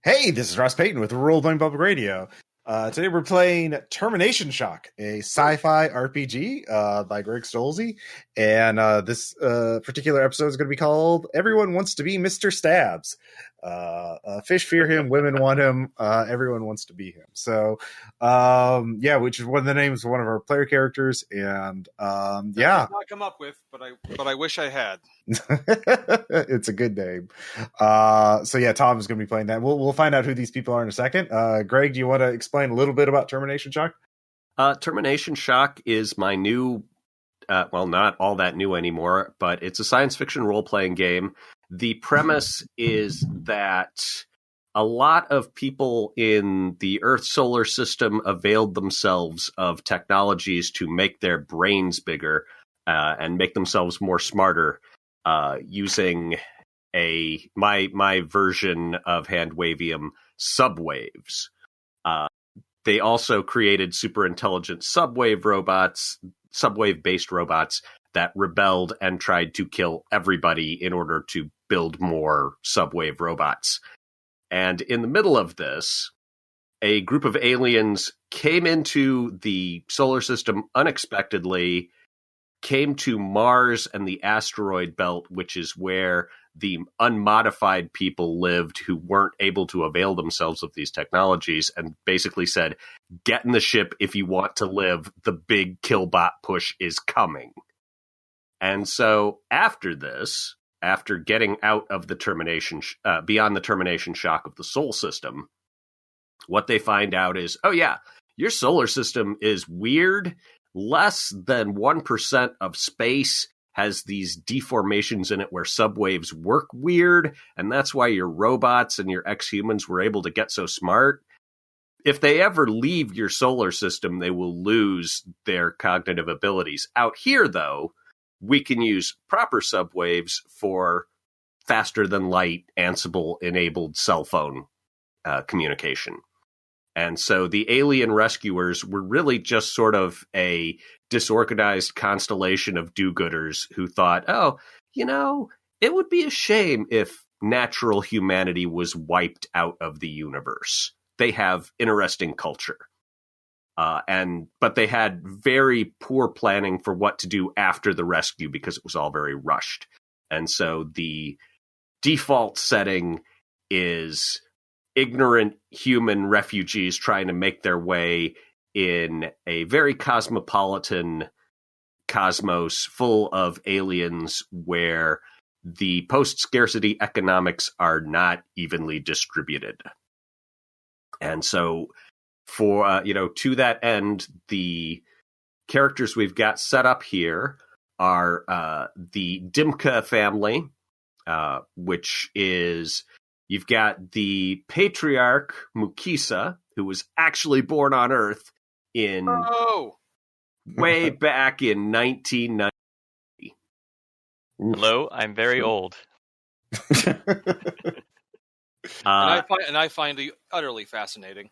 Hey, this is Ross Payton with Role Playing Public Radio. Today we're playing Termination Shock, a sci-fi RPG by Greg Stolze. And this particular episode is going to be called Everyone Wants to be Mr. Stabs. Fish fear him, women want him, everyone wants to be him. So, which is one of the names of one of our player characters. And I did not come up with, but I wish I had. It's a good name. Tom is going to be playing that. We'll find out who these people are in a second. Greg, do you want to explain a little bit about Termination Shock? Termination Shock is my new, not all that new anymore, but it's a science fiction role-playing game. The premise is that a lot of people in the Earth solar system availed themselves of technologies to make their brains bigger and make themselves more smarter using my version of Handwavium subwaves. They also created super intelligent subwave-based robots that rebelled and tried to kill everybody in order to build more subwave robots. And in the middle of this, a group of aliens came into the solar system unexpectedly, came to Mars and the asteroid belt, which is where the unmodified people lived who weren't able to avail themselves of these technologies, and basically said, get in the ship if you want to live. The big killbot push is coming. And so after this, after getting out of the beyond the termination shock of the Sol system, what they find out is, your solar system is weird. Less than 1% of space has these deformations in it where subwaves work weird, and that's why your robots and your ex-humans were able to get so smart. If they ever leave your solar system, they will lose their cognitive abilities. Out here, though, we can use proper subwaves for faster-than-light, Ansible-enabled cell phone communication. And so the alien rescuers were really just sort of a disorganized constellation of do-gooders who thought, it would be a shame if natural humanity was wiped out of the universe. They have interesting culture. But they had very poor planning for what to do after the rescue because it was all very rushed. And so the default setting is ignorant human refugees trying to make their way in a very cosmopolitan cosmos full of aliens where the post-scarcity economics are not evenly distributed. And so for, to that end, the characters we've got set up here are the Dimka family, which is, you've got the patriarch, Mukisa, who was actually born on Earth way back in 1990. Hello, I'm very old. And I find it utterly fascinating.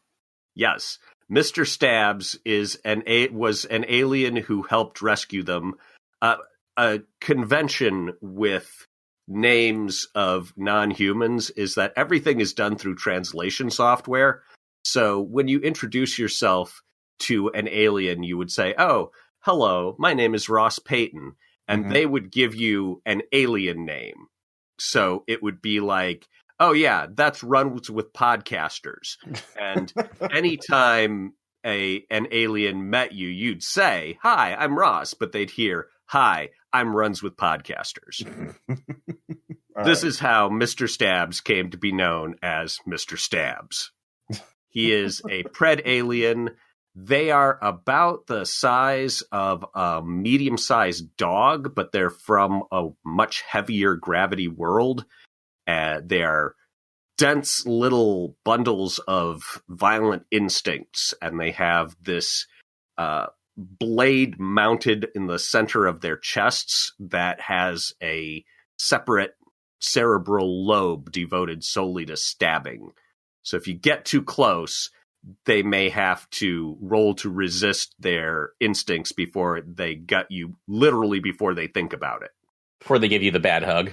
Yes, Mr. Stabs was an alien who helped rescue them. A convention with names of non-humans is that everything is done through translation software. So when you introduce yourself to an alien, you would say, "Oh, hello, my name is Ross Payton," and they would give you an alien name. So it would be like, "Oh yeah, that's Runs with Podcasters." And anytime an alien met you, you'd say, "Hi, I'm Ross," but they'd hear, "Hi, I'm Runs with Podcasters." This is how Mr. Stabs came to be known as Mr. Stabs. He is a pred alien. They are about the size of a medium-sized dog, but they're from a much heavier gravity world. They are dense little bundles of violent instincts, and they have this blade mounted in the center of their chests that has a separate cerebral lobe devoted solely to stabbing. So if you get too close, they may have to roll to resist their instincts before they gut you, literally before they think about it. Before they give you the bad hug.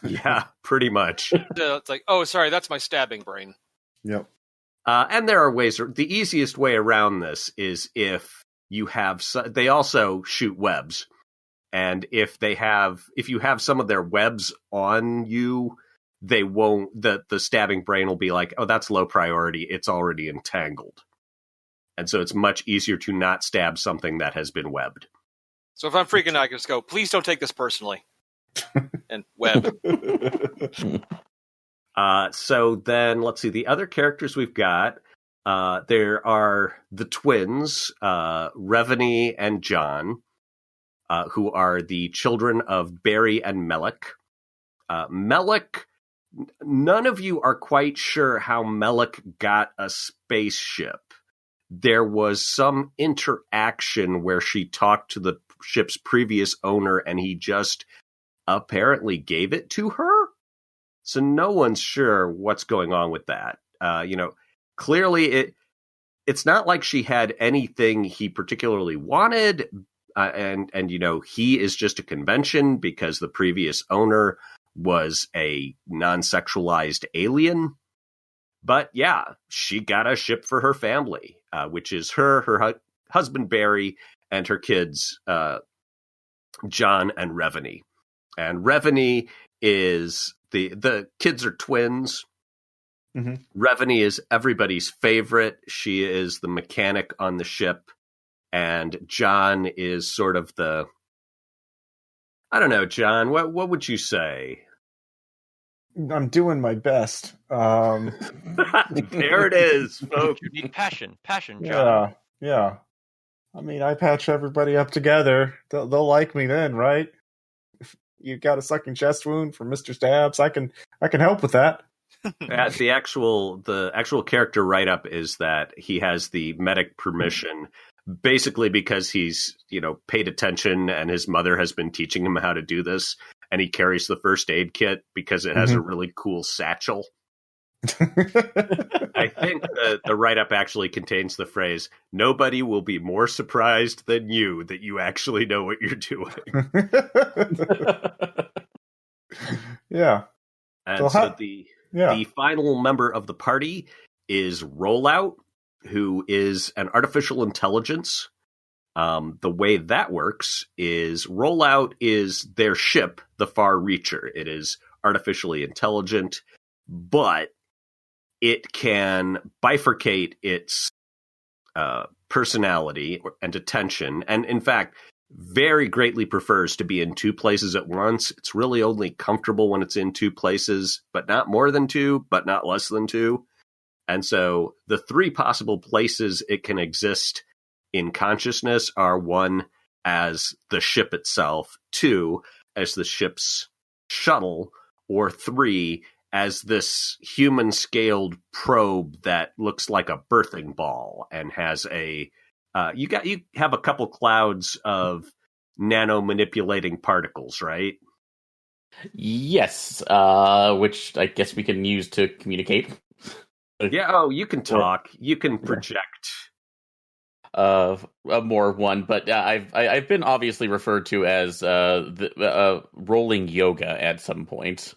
Yeah, pretty much. It's like, oh, sorry, that's my stabbing brain. Yep. And there are ways. The easiest way around this is if you have. They also shoot webs, and if you have some of their webs on you, they won't. The stabbing brain will be like, "Oh, that's low priority. It's already entangled," and so it's much easier to not stab something that has been webbed. So if I'm freaking out, I can just go, "Please don't take this personally," and web. So then, let's see the other characters we've got. There are the twins, Revany and John, who are the children of Barry and Melek. Melek, none of you are quite sure how Melek got a spaceship. There was some interaction where she talked to the ship's previous owner, and he just apparently gave it to her. So no one's sure what's going on with that. Clearly it's not like she had anything he particularly wanted, and he is just a convention because the previous owner was a non-sexualized alien. But yeah, she got a ship for her family, which is her husband Barry, and her kids John and Revany. And Revany is the kids are twins. Mm-hmm. Revany is everybody's favorite. She is the mechanic on the ship, and John is sort of the. I don't know, John. What would you say? I'm doing my best. There it is, folks. You need passion, John. Yeah. I mean, I patch everybody up together. They'll like me then, right? If you got a sucking chest wound from Mr. Stabs, I can help with that. The actual character write-up is that he has the medic permission, basically because he's paid attention and his mother has been teaching him how to do this, and he carries the first aid kit because it has a really cool satchel. I think the write-up actually contains the phrase, "Nobody will be more surprised than you that you actually know what you're doing." Yeah. And the final member of the party is Rollout, who is an artificial intelligence. The way that works is Rollout is their ship, the Far Reacher. It is artificially intelligent, but it can bifurcate its personality and attention, and in fact, very greatly prefers to be in two places at once. It's really only comfortable when it's in two places, but not more than two, but not less than two. And so the three possible places it can exist in consciousness are: one, as the ship itself; two, as the ship's shuttle; or three, as this human-scaled probe that looks like a birthing ball and has a you have a couple clouds of nano-manipulating particles, right? Yes, which I guess we can use to communicate. Yeah, you can talk. You can project. More one, but I've been obviously referred to as the rolling yoga at some point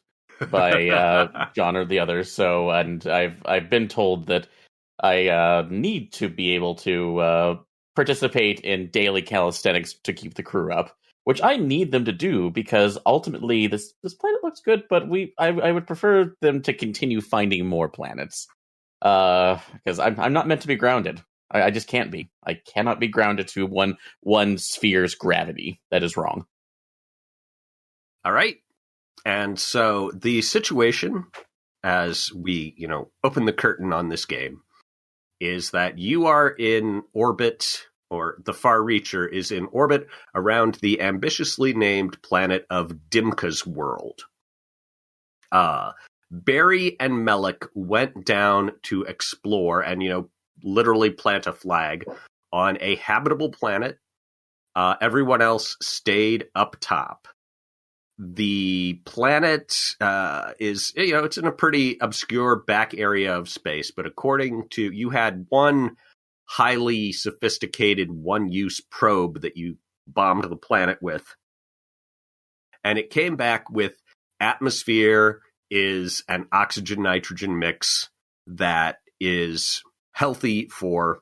by John or the others. So, and I've been told that I need to be able to participate in daily calisthenics to keep the crew up, which I need them to do because ultimately this planet looks good, but I would prefer them to continue finding more planets because I'm not meant to be grounded. I just can't be. I cannot be grounded to one sphere's gravity. That is wrong. All right. And so the situation, as we, open the curtain on this game, is that you are in orbit, or the Far Reacher is in orbit around the ambitiously named planet of Dimka's world. Barry and Melek went down to explore and, literally plant a flag on a habitable planet. Everyone else stayed up top. The planet is, it's in a pretty obscure back area of space, but according to, you had one highly sophisticated one-use probe that you bombed the planet with, and it came back with atmosphere is an oxygen-nitrogen mix. that is healthy for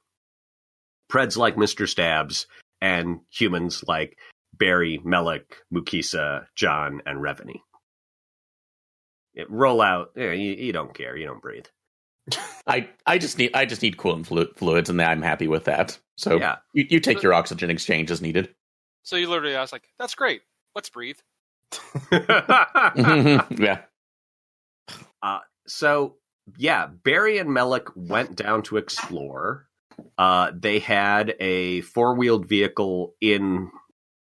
Preds like Mr. Stabs and humans like Barry, Melik, Mukisa, John, and Revany. Roll out. You don't care. You don't breathe. I just need coolant fluids, and I'm happy with that. So Yeah. you take your oxygen exchange as needed. So you literally ask, like, that's great. Let's breathe. Yeah. So, yeah, Barry and Melik went down to explore. They had a four-wheeled vehicle in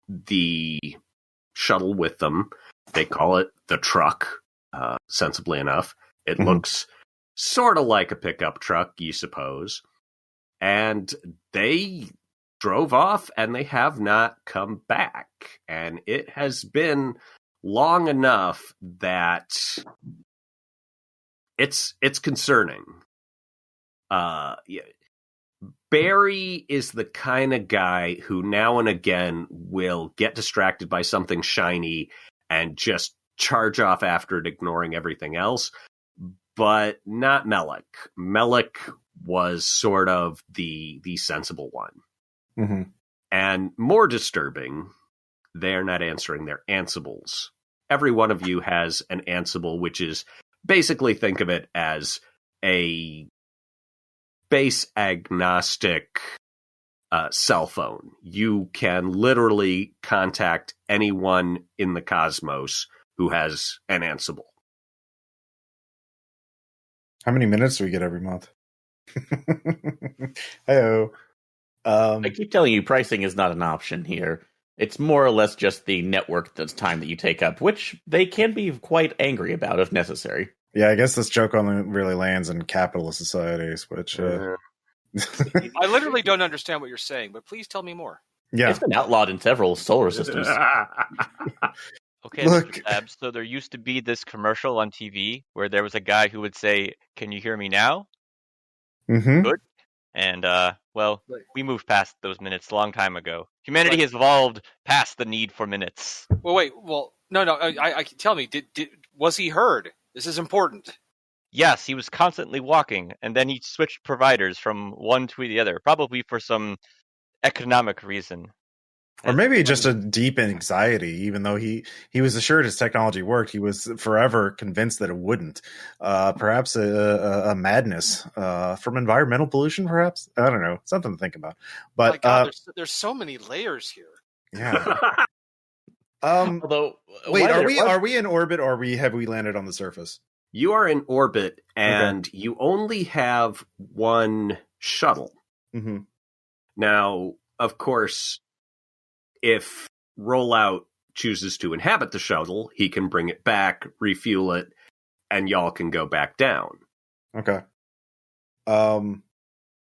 the shuttle with them. They call it the truck, sensibly enough. It looks sort of like a pickup truck, you suppose. And they drove off, and they have not come back. And it has been long enough that it's concerning. Yeah. Barry is the kind of guy who now and again will get distracted by something shiny and just charge off after it, ignoring everything else. But not Melik. Melik was sort of the sensible one. Mm-hmm. And more disturbing, they're not answering their ansibles. Every one of you has an ansible, which is basically, think of it as a base agnostic cell phone. You can literally contact anyone in the cosmos who has an ansible. How many minutes do we get every month? Hey-o. I keep telling you, pricing is not an option here. It's more or less just the network that's time that you take up, which they can be quite angry about if necessary. Yeah, I guess this joke only really lands in capitalist societies, which... I literally don't understand what you're saying, but please tell me more. yeah. It's been outlawed in several solar systems. Okay, Look. Mr. Tabs, so there used to be this commercial on TV where there was a guy who would say, "Can you hear me now?" Mm-hmm. Good. And, well, we moved past those minutes a long time ago. Humanity has evolved past the need for minutes. Well, wait. Well, no. I tell me. Was he heard? This is important. Yes, he was constantly walking, and then he switched providers from one to the other, probably for some economic reason. Or maybe just a deep anxiety, even though he was assured his technology worked, he was forever convinced that it wouldn't. Perhaps a madness from environmental pollution, perhaps? I don't know. Something to think about. But my God, there's so many layers here. yeah. Although, wait, are we in orbit, or have we landed on the surface? You are in orbit, and you only have one shuttle. Mm-hmm. Now, of course, if Rollout chooses to inhabit the shuttle, he can bring it back, refuel it, and y'all can go back down. Okay.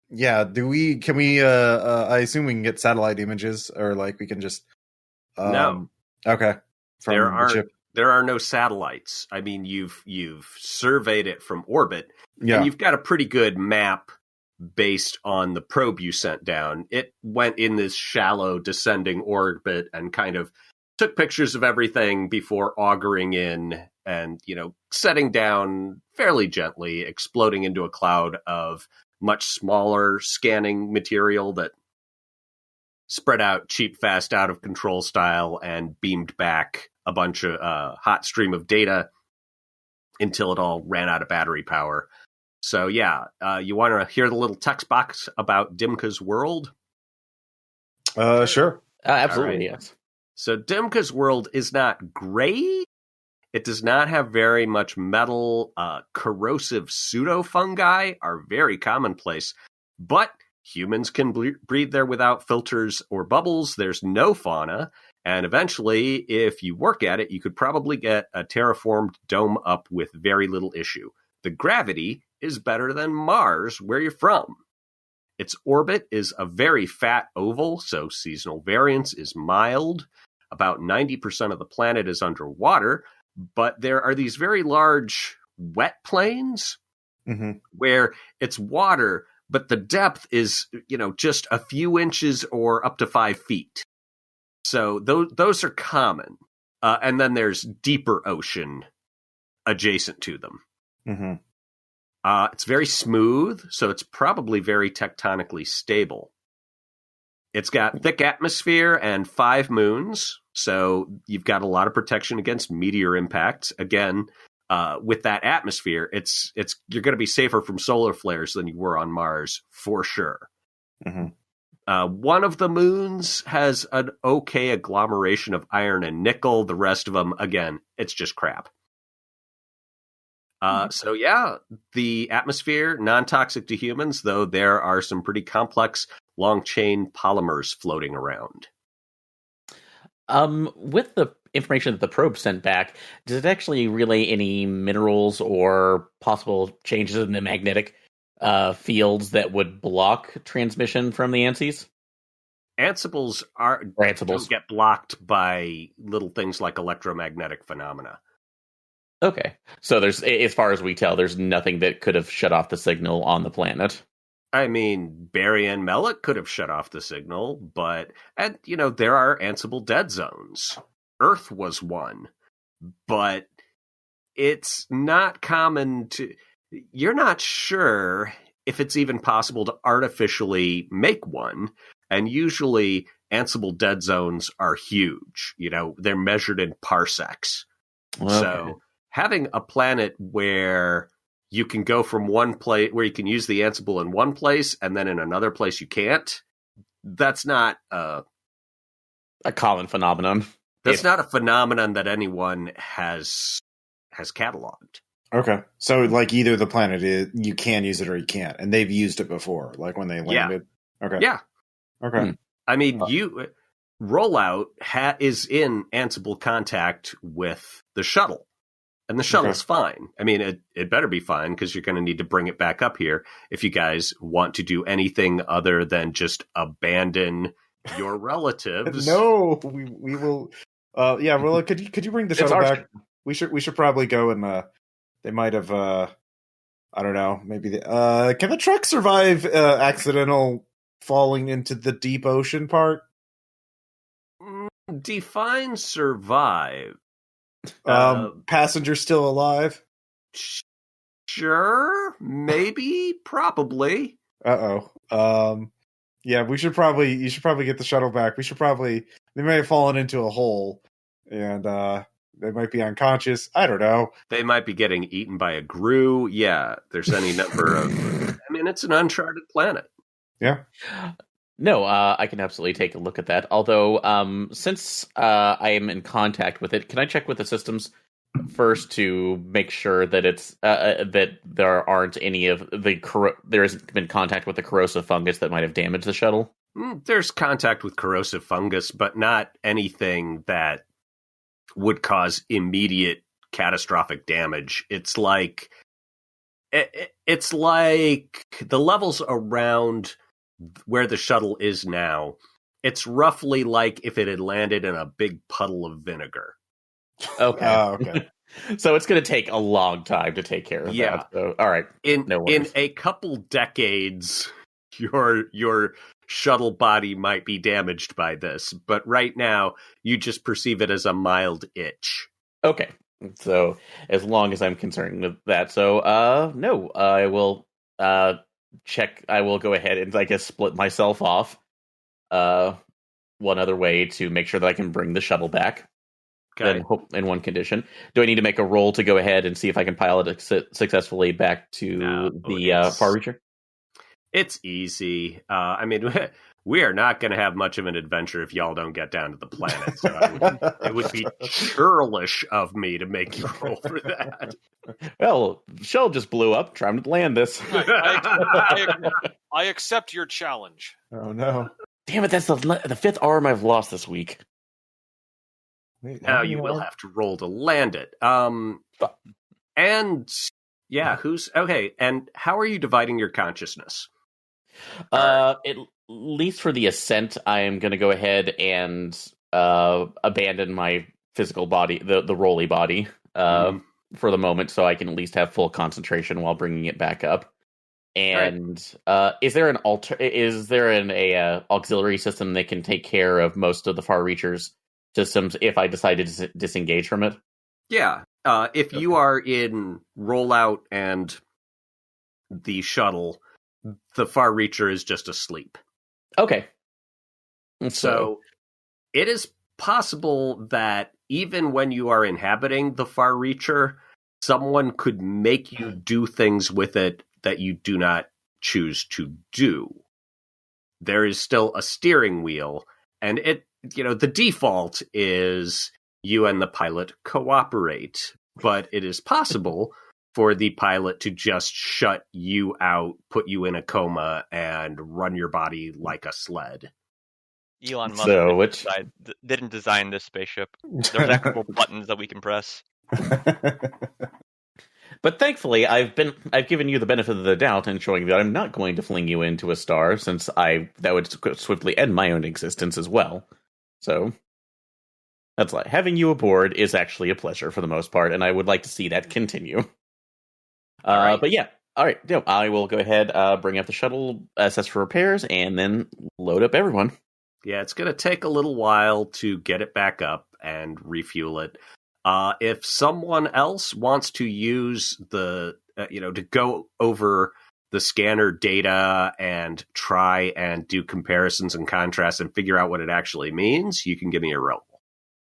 Yeah, can we I assume we can get satellite images, or like we can just No. Okay. From the ship. There are no satellites. I mean, you've surveyed it from orbit, Yeah. and you've got a pretty good map based on the probe you sent down. It went in this shallow descending orbit and kind of took pictures of everything before augering in and, setting down fairly gently, exploding into a cloud of much smaller scanning material that spread out cheap, fast, out of control style and beamed back a bunch of hot stream of data until it all ran out of battery power. So, yeah, you want to hear the little text box about Dimka's world? Sure. Absolutely, All right. yes. So, Dimka's world is not great. It does not have very much metal. Corrosive pseudo-fungi are very commonplace. But humans can breathe there without filters or bubbles. There's no fauna. And eventually, if you work at it, you could probably get a terraformed dome up with very little issue. The gravity is better than Mars, where you're from. Its orbit is a very fat oval, so seasonal variance is mild. About 90% of the planet is underwater, but there are these very large wet plains where it's water, but the depth is, just a few inches or up to 5 feet. So those are common. And then there's deeper ocean adjacent to them. Mm-hmm. It's very smooth, so it's probably very tectonically stable. It's got thick atmosphere and 5 moons, so you've got a lot of protection against meteor impacts. Again, with that atmosphere, it's you're going to be safer from solar flares than you were on Mars for sure. Mm-hmm. One of the moons has an okay agglomeration of iron and nickel. The rest of them, again, it's just crap. So yeah, the atmosphere, non-toxic to humans, though there are some pretty complex long-chain polymers floating around. With the information that the probe sent back, does it actually relay any minerals or possible changes in the magnetic fields that would block transmission from the ANSIs? Ansibles don't get blocked by little things like electromagnetic phenomena. Okay, so there's, as far as we tell, there's nothing that could have shut off the signal on the planet. I mean, Barry and Mellick could have shut off the signal, but there are Ansible dead zones. Earth was one, but it's not common to. You're not sure if it's even possible to artificially make one, and usually Ansible dead zones are huge. They're measured in parsecs. Okay. So having a planet where you can go from one place where you can use the Ansible in one place and then in another place you can't, that's not a common phenomenon. That's not a phenomenon that anyone has cataloged. Okay. So like either the planet you can use it or you can't. And they've used it before, like when they landed. Yeah. Okay. Yeah. Okay. I mean, Rollout is in Ansible contact with the shuttle. And the shuttle's fine. I mean, it better be fine because you're going to need to bring it back up here if you guys want to do anything other than just abandon your relatives. No, we will. Yeah, well, could you bring the shuttle back? We should probably go and they might have. I don't know. Maybe can the truck survive accidental falling into the deep ocean part? Define survive. Passenger still alive? Sure, maybe, probably. Yeah, you should probably get the shuttle back. They may have fallen into a hole, and they might be unconscious. I don't know. They might be getting eaten by a grue. Yeah, there's any number of. I mean, it's an uncharted planet. Yeah. No, I can absolutely take a look at that. Although, since I am in contact with it, can I check with the systems first to make sure that it's that there aren't any of there hasn't been contact with the corrosive fungus that might have damaged the shuttle? There's contact with corrosive fungus, but not anything that would cause immediate catastrophic damage. It's like the levels around where the shuttle is now, it's roughly like if it had landed in a big puddle of vinegar. Okay. Okay. So it's going to take a long time to take care of that. So, all right. In a couple decades, your shuttle body might be damaged by this, but right now you just perceive it as a mild itch. Okay. So as long as I'm concerned with that, so no, I will check. I will go ahead and, I guess, split myself off one other way to make sure that I can bring the shuttle back. Okay. In one condition. Do I need to make a roll to go ahead and see if I can pilot it successfully back to the Far Reacher? It's easy. I mean, we are not going to have much of an adventure if y'all don't get down to the planet. So it would be churlish of me to make you roll for that. Well, the shell just blew up trying to land this. I accept your challenge. Oh, no. Damn it, that's the fifth arm I've lost this week. Wait, now you will have to roll to land it. And yeah, who's okay? And how are you dividing your consciousness? At least for the ascent, I am going to go ahead and abandon my physical body, the Rolly body, for the moment, so I can at least have full concentration while bringing it back up. And is there an auxiliary system that can take care of most of the Far Reachers systems if I decide to disengage from it? Yeah. If you are in rollout and the shuttle, the Far Reacher is just asleep. Okay. So it is possible that even when you are inhabiting the Far Reacher, someone could make you do things with it that you do not choose to do. There is still a steering wheel, and the default is you and the pilot cooperate, but it is possible for the pilot to just shut you out, put you in a coma, and run your body like a sled. Elon Musk didn't design this spaceship. There's actual buttons that we can press. But thankfully, I've given you the benefit of the doubt in showing that I'm not going to fling you into a star, since that would swiftly end my own existence as well. So that's like having you aboard is actually a pleasure for the most part, and I would like to see that continue. Right. But yeah, all right. Yeah, I will go ahead, bring up the shuttle, assess for repairs, and then load up everyone. Yeah, it's going to take a little while to get it back up and refuel it. If someone else wants to use to go over the scanner data and try and do comparisons and contrasts and figure out what it actually means, you can give me a roll.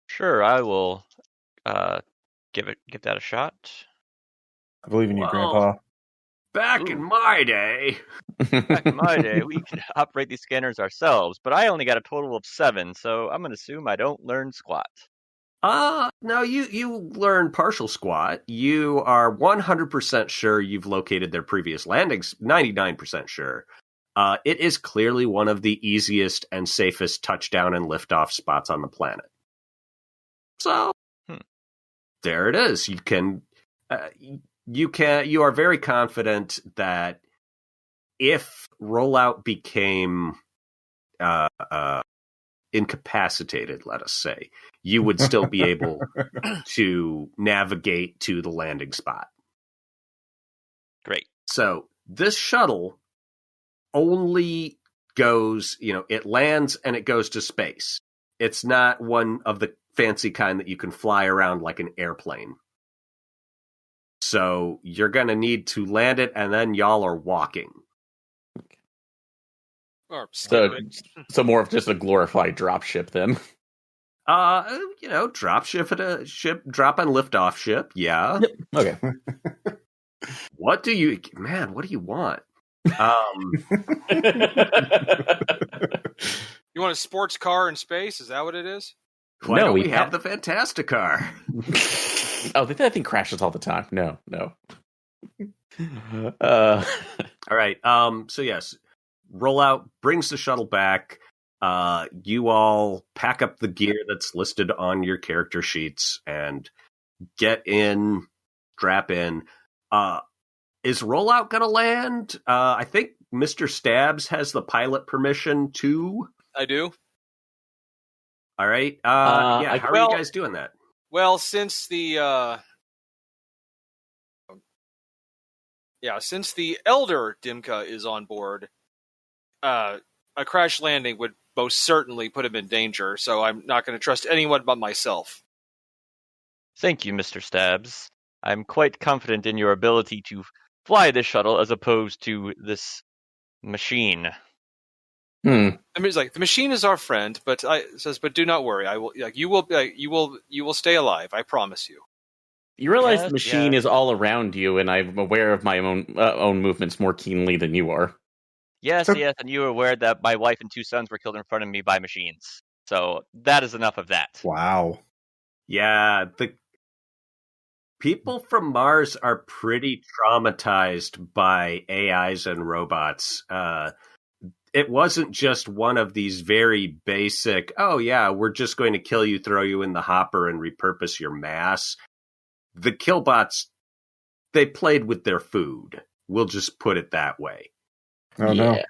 Sure, I will give that a shot. I believe in you, Grandpa. Back in my day, we could operate these scanners ourselves, but I only got a total of 7, so I'm going to assume I don't learn squat. No, you learn partial squat. You are 100% sure you've located their previous landings, 99% sure. It is clearly one of the easiest and safest touchdown and liftoff spots on the planet. So, there it is. You are very confident that if Rollout became incapacitated, let us say, you would still be able to navigate to the landing spot. Great. So this shuttle only goes, it lands and it goes to space. It's not one of the fancy kind that you can fly around like an airplane. So you're going to need to land it, and then y'all are walking. Or So more of just a glorified dropship then. Drop ship at a ship, drop and lift off ship. Yeah. Yep. Okay. What do you want? You want a sports car in space? Is that what it is? Why don't we have the Fantasticar? That thing crashes all the time. No. All right. So yes, Rollout brings the shuttle back. You all pack up the gear that's listed on your character sheets and get in, strap in. Is Rollout going to land? I think Mr. Stabs has the pilot permission too. I do. All right. How are you guys doing that? Well, since the elder Dimka is on board, a crash landing would most certainly put him in danger, so I'm not going to trust anyone but myself. Thank you, Mr. Stabs. I'm quite confident in your ability to fly this shuttle as opposed to this machine. I mean, it's like the machine is our friend, but do not worry. I will. You will stay alive. I promise you. You realize the machine is all around you, and I'm aware of my own movements more keenly than you are. Yes, and you are aware that my wife and 2 sons were killed in front of me by machines. So that is enough of that. Wow. Yeah, the people from Mars are pretty traumatized by AIs and robots. It wasn't just one of these very basic, we're just going to kill you, throw you in the hopper, and repurpose your mass. The killbots, they played with their food. We'll just put it that way. Oh, no.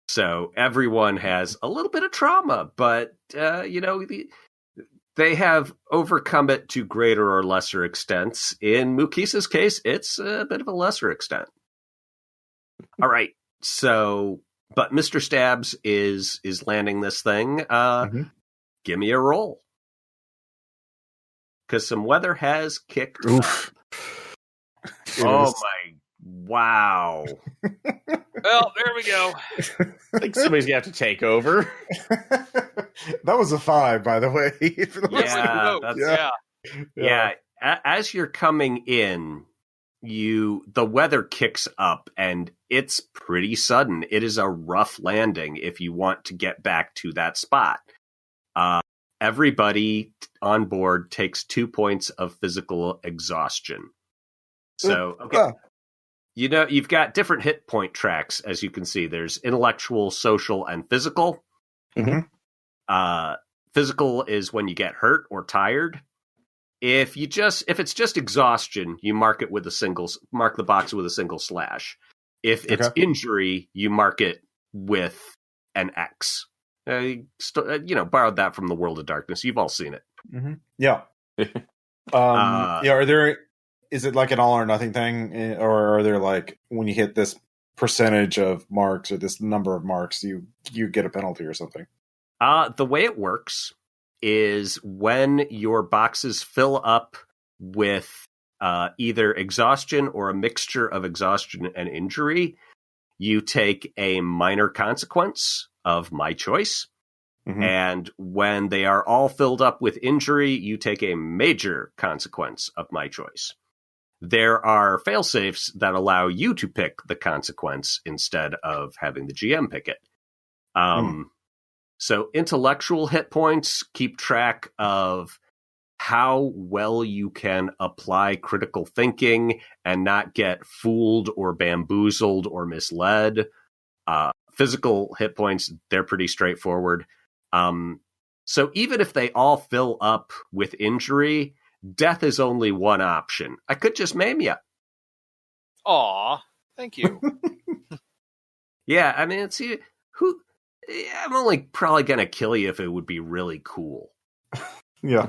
So everyone has a little bit of trauma, but, they have overcome it to greater or lesser extents. In Mukisa's case, it's a bit of a lesser extent. All right. So, but Mr. Stabs is landing this thing. Give me a roll. Because some weather has kicked. Oof. Oh my Wow. Well, there we go. I think somebody's gonna have to take over. That was a 5, by the way. For the Yes, Yeah, no, that's- yeah. As you're coming in, the weather kicks up and it's pretty sudden. It is a rough landing if you want to get back to that spot. Everybody on board takes 2 points of physical exhaustion. So, okay. You've got different hit point tracks, as you can see. There's intellectual, social, and physical. Mhm. Physical is when you get hurt or tired. If it's just exhaustion, you mark it with mark the box with a single slash. If it's injury, you mark it with an X. Borrowed that from the World of Darkness. You've all seen it. Mm-hmm. Yeah. Is it like an all or nothing thing, or are there like when you hit this percentage of marks or this number of marks, you get a penalty or something? The way it works is when your boxes fill up with either exhaustion or a mixture of exhaustion and injury, you take a minor consequence of my choice. Mm-hmm. And when they are all filled up with injury, you take a major consequence of my choice. There are fail-safes that allow you to pick the consequence instead of having the GM pick it. So intellectual hit points keep track of how well you can apply critical thinking and not get fooled or bamboozled or misled. Physical hit points, they're pretty straightforward. So even if they all fill up with injury, death is only one option. I could just maim you. Aw, thank you. Yeah, I mean, I'm only probably going to kill you if it would be really cool. Yeah.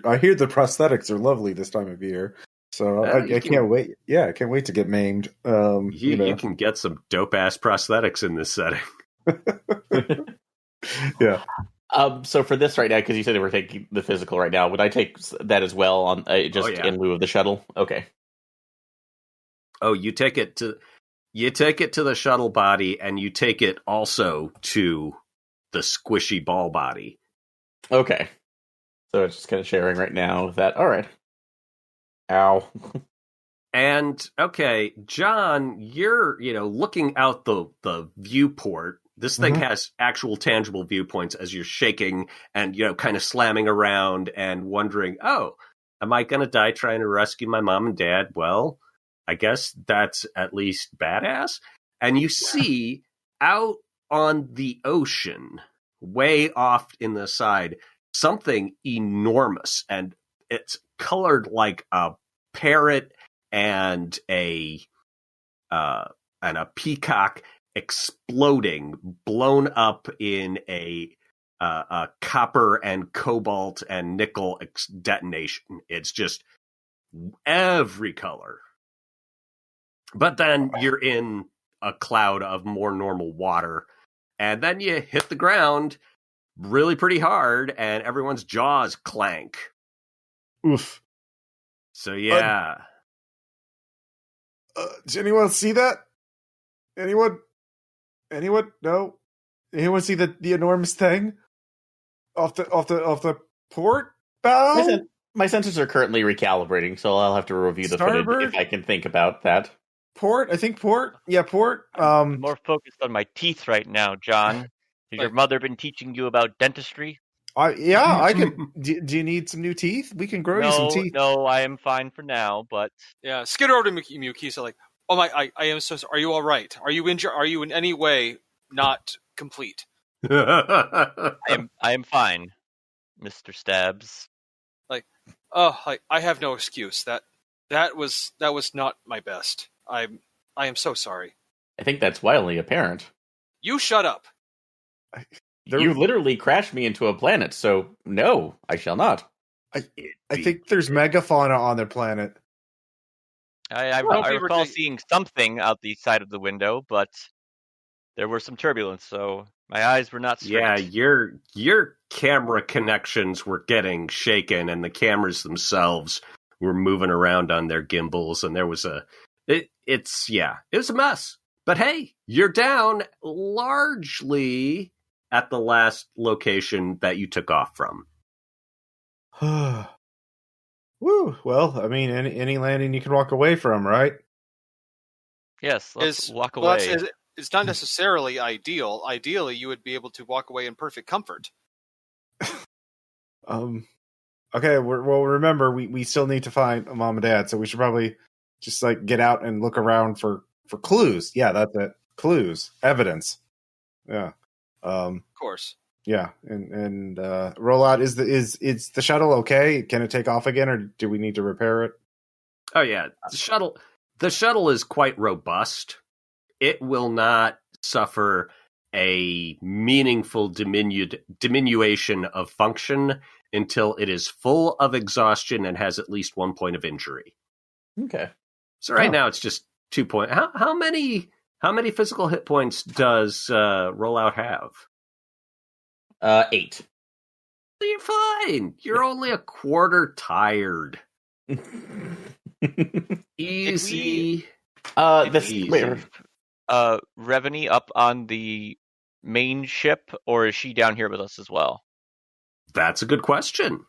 I hear the prosthetics are lovely this time of year. So I can't wait. Yeah, I can't wait to get maimed. You can get some dope-ass prosthetics in this setting. Yeah. So for this right now, because you said they were taking the physical right now, would I take that as well on in lieu of the shuttle? Okay. Oh, you take it to the shuttle body, and you take it also to the squishy ball body. Okay. So it's just kind of sharing right now with that. All right. Ow. And okay, John, you're looking out the viewport. This thing has actual tangible viewpoints as you're shaking and kind of slamming around and wondering, oh, am I going to die trying to rescue my mom and dad? Well, I guess that's at least badass. And you see out on the ocean, way off in the side, something enormous, and it's colored like a parrot and a peacock exploding, blown up in a copper and cobalt and nickel detonation. It's just every color. But then you're in a cloud of more normal water, and then you hit the ground really pretty hard, and everyone's jaws clank. Oof. So, yeah. Does anyone see that? Anyone? No? Anyone see the enormous thing off the port bow? My sensors are currently recalibrating, so I'll have to review the footage if I can think about that. Port? I think port? Yeah, port. I'm more focused on my teeth right now, John. Has your mother been teaching you about dentistry? I can. Do you need some new teeth? We can grow you some teeth. No, I am fine for now, but... Yeah, skitter over to Mukisa like, oh my, I am so sorry. Are you all right? Are you injured? Are you in any way not complete? I am fine, Mr. Stabs. I have no excuse. That was not my best. I am so sorry. I think that's wildly apparent. You shut up. You literally crashed me into a planet, so no, I shall not. I think there's megafauna on their planet. I recall seeing something out the side of the window, but there was some turbulence, so my eyes were not straight. Yeah, your camera connections were getting shaken, and the cameras themselves were moving around on their gimbals, and there was It was a mess. But hey, you're down largely at the last location that you took off from. Woo. Well, I mean, any landing you can walk away from, right? Yes, let's Is walk well, away. it's not necessarily ideal. Ideally, you would be able to walk away in perfect comfort. Okay. Well, remember, we still need to find mom and dad, so we should probably just like get out and look around for clues. Yeah, that's it. Clues, evidence. Yeah. Of course. Yeah, and rollout is the shuttle okay? Can it take off again, or do we need to repair it? Oh yeah, the shuttle is quite robust. It will not suffer a meaningful diminution of function until it is full of exhaustion and has at least 1 point of injury. Okay. So right now it's just 2 points. How many physical hit points does Rollout have? 8. You're fine. You're only a quarter tired. Easy. Easy. Wait, Revenue up on the main ship, or is she down here with us as well? That's a good question.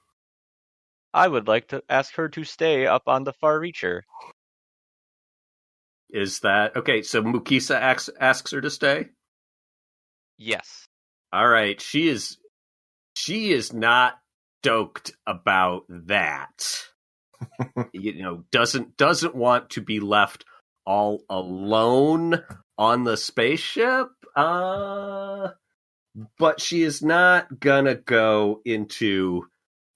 I would like to ask her to stay up on the Far Reacher. Is that okay? So Mukisa asks her to stay. Yes. All right. She is not stoked about that. Doesn't want to be left all alone on the spaceship. But she is not gonna go into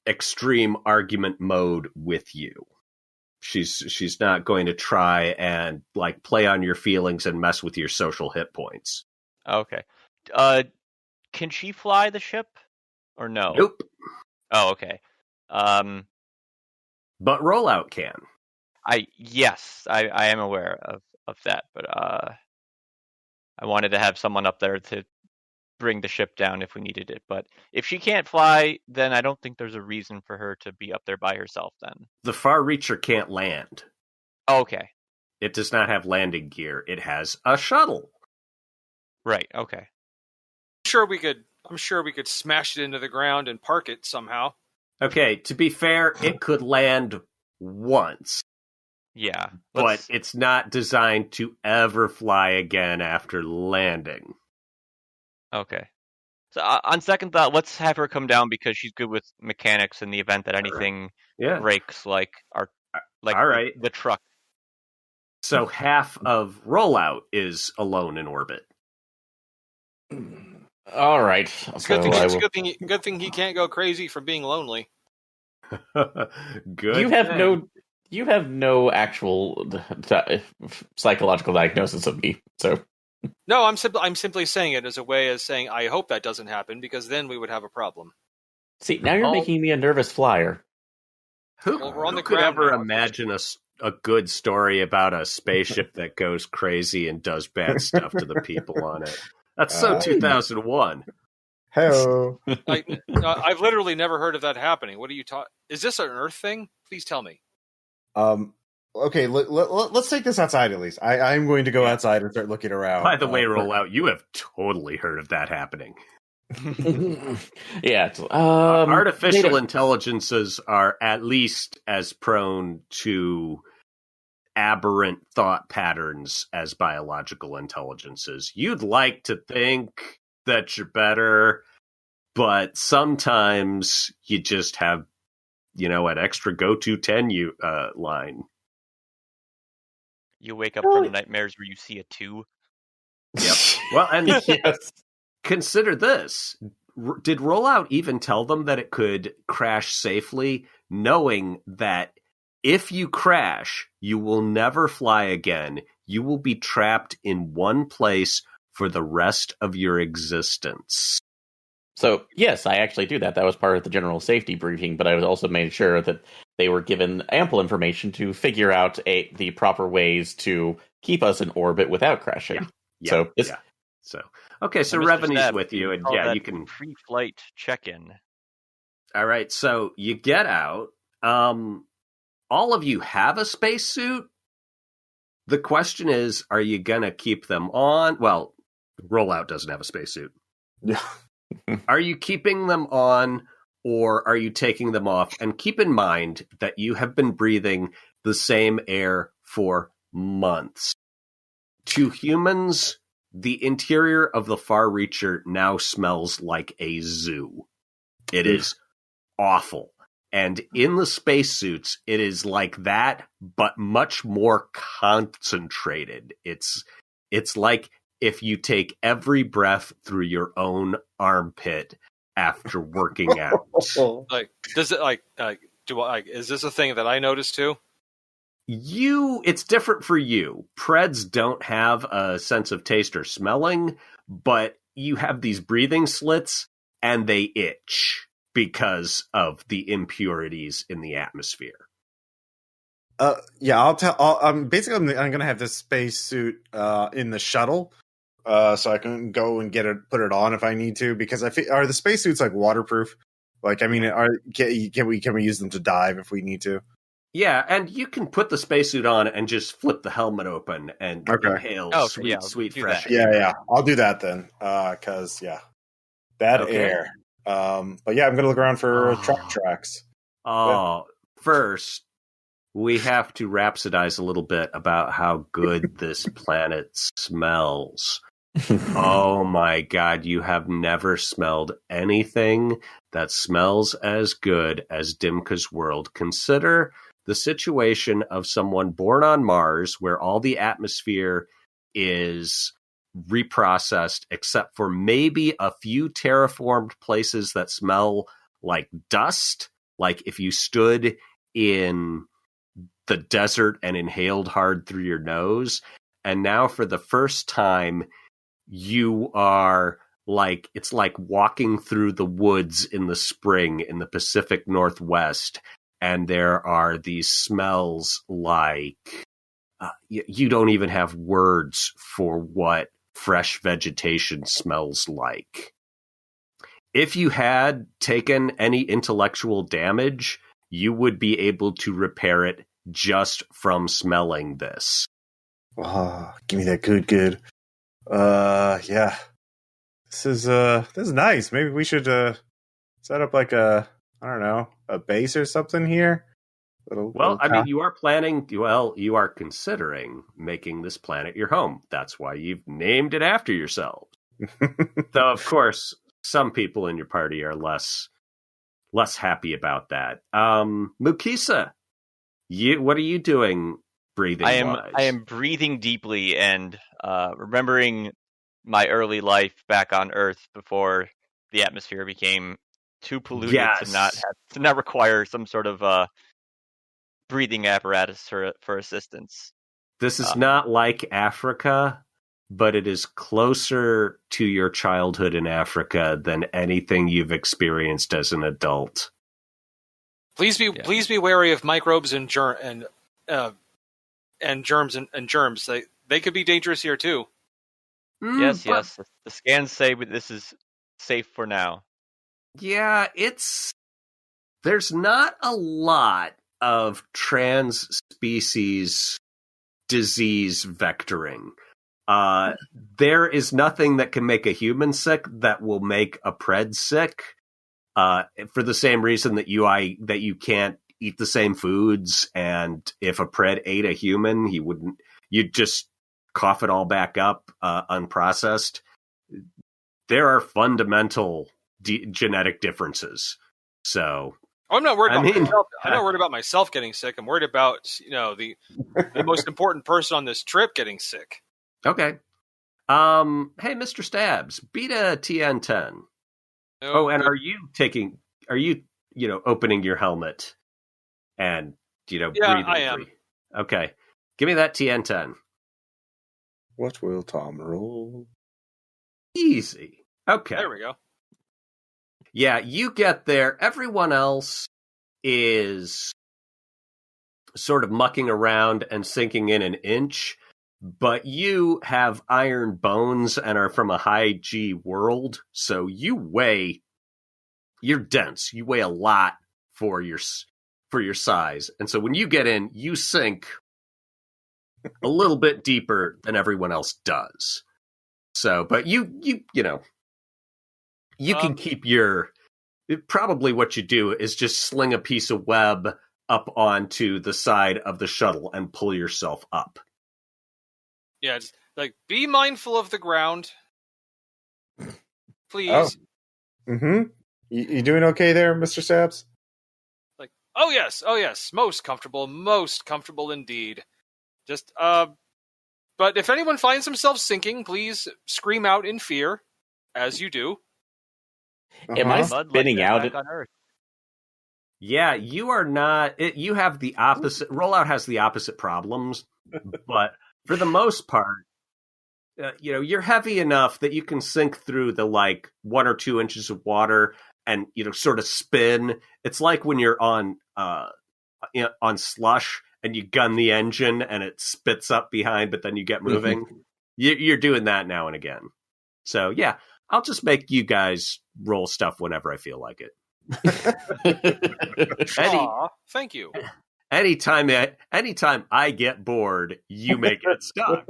extreme argument mode with you. She's not going to try and like play on your feelings and mess with your social hit points. Okay. Can she fly the ship or no? Nope. Oh, okay. But Rollout can. I am aware of that, but I wanted to have someone up there to bring the ship down if we needed it. But if she can't fly, then I don't think there's a reason for her to be up there by herself then. The Far Reacher can't land. Okay. It does not have landing gear. It has a shuttle. Right, okay. I'm sure we could smash it into the ground and park it somehow. Okay, to be fair, it could land once. Yeah. But it's not designed to ever fly again after landing. Okay. So on second thought, let's have her come down because she's good with mechanics in the event that anything breaks, like all right. the truck. So half of Rollout is alone in orbit. All right. Good thing he can't go crazy from being lonely. Good. You have no actual psychological diagnosis of me, so. No, I'm simply saying it as a way of saying I hope that doesn't happen because then we would have a problem. See, now you're making me a nervous flyer. Who could ever imagine a good story about a spaceship that goes crazy and does bad stuff to the people on it? That's so 2001. Hello. I've literally never heard of that happening. What are you talking? Is this an Earth thing? Please tell me. Okay, let's take this outside at least. I'm going to go outside and start looking around. By the way, Rollout, you have totally heard of that happening. Yeah. Artificial intelligences are at least as prone to aberrant thought patterns as biological intelligences. You'd like to think that you're better, but sometimes you just have, an extra go-to 10 line. You wake up from nightmares where you see a 2. Yep. Well, and yes. Consider this. Did Rollout even tell them that it could crash safely, knowing that if you crash, you will never fly again. You will be trapped in one place for the rest of your existence. So, yes, I actually do that. That was part of the general safety briefing, but I was also made sure that they were given ample information to figure out the proper ways to keep us in orbit without crashing. So Revenue's with you, and you can pre-flight check-in. All right, so you get out. All of you have a spacesuit. The question is, are you going to keep them on? Well, Rollout doesn't have a spacesuit. Yeah. Are you keeping them on, or are you taking them off? And keep in mind that you have been breathing the same air for months. To humans, the interior of the Far Reacher now smells like a zoo. It is awful. And in the spacesuits, it is like that, but much more concentrated. It's like if you take every breath through your own armpit after working out. Like, does it is this a thing that I noticed too? It's different for you. Preds don't have a sense of taste or smelling, but you have these breathing slits and they itch because of the impurities in the atmosphere. Yeah, I'm gonna have this spacesuit in the shuttle, so I can go and put it on if I need to. Because are the spacesuits like waterproof? Like, I mean, can we use them to dive if we need to? Yeah, and you can put the spacesuit on and just flip the helmet open and inhale sweet fresh air. Yeah, I'll do that then. Because air. But yeah, I'm gonna look around for tracks. First, we have to rhapsodize a little bit about how good this planet smells. Oh my God, you have never smelled anything that smells as good as Dimka's world. Consider the situation of someone born on Mars where all the atmosphere is reprocessed except for maybe a few terraformed places that smell like dust. Like if you stood in the desert and inhaled hard through your nose. And now for the first time, you are like, it's like walking through the woods in the spring in the Pacific Northwest. And there are these smells like you don't even have words for what fresh vegetation smells like. If you had taken any intellectual damage, you would be able to repair it just from smelling this. Oh, give me that good. Yeah. This is nice. Maybe we should set up like a base or something here. You are considering making this planet your home. That's why you've named it after yourself. Though, of course, some people in your party are less happy about that. Mukisa, what are you doing breathing wise? I am breathing deeply and remembering my early life back on Earth before the atmosphere became too polluted to not require some sort of breathing apparatus for assistance. This is not like Africa, but it is closer to your childhood in Africa than anything you've experienced as an adult. Please be wary of microbes and germs and germs. They could be dangerous here too. Yes. The scans say this is safe for now. Yeah, there's not a lot of trans-species disease vectoring. There is nothing that can make a human sick that will make a pred sick. For the same reason that you can't eat the same foods, and if a pred ate a human, you'd just cough it all back up unprocessed. There are fundamental genetic differences. So I'm not worried about myself. I'm not worried about myself getting sick. I'm worried about the most important person on this trip getting sick. Okay. Hey, Mr. Stabs, beat a TN10. And are you opening your helmet and breathing? I am. Okay. Give me that TN10. What will Tom roll? Easy. Okay. There we go. Yeah, you get there. Everyone else is sort of mucking around and sinking in an inch, but you have iron bones and are from a high G world, so you're dense. You weigh a lot for your size. And so when you get in, you sink a little bit deeper than everyone else does. So, but you can keep your. Probably what you do is just sling a piece of web up onto the side of the shuttle and pull yourself up. Yeah, it's like, be mindful of the ground. Please. Oh. Mm-hmm. You doing okay there, Mr. Sabs? Like, oh yes, most comfortable indeed. Just, but if anyone finds themselves sinking, please scream out in fear, as you do. Am I Mud spinning like out? back on Earth. Yeah, you are not. You have the opposite. Rollout has the opposite problems, but for the most part, you're heavy enough that you can sink through the 1 or 2 inches of water and sort of spin. It's like when you're on slush and you gun the engine and it spits up behind, but then you get moving. You're doing that now and again. So yeah, I'll just make you guys roll stuff whenever I feel like it. Aw, thank you. Anytime I get bored, you may get stuck.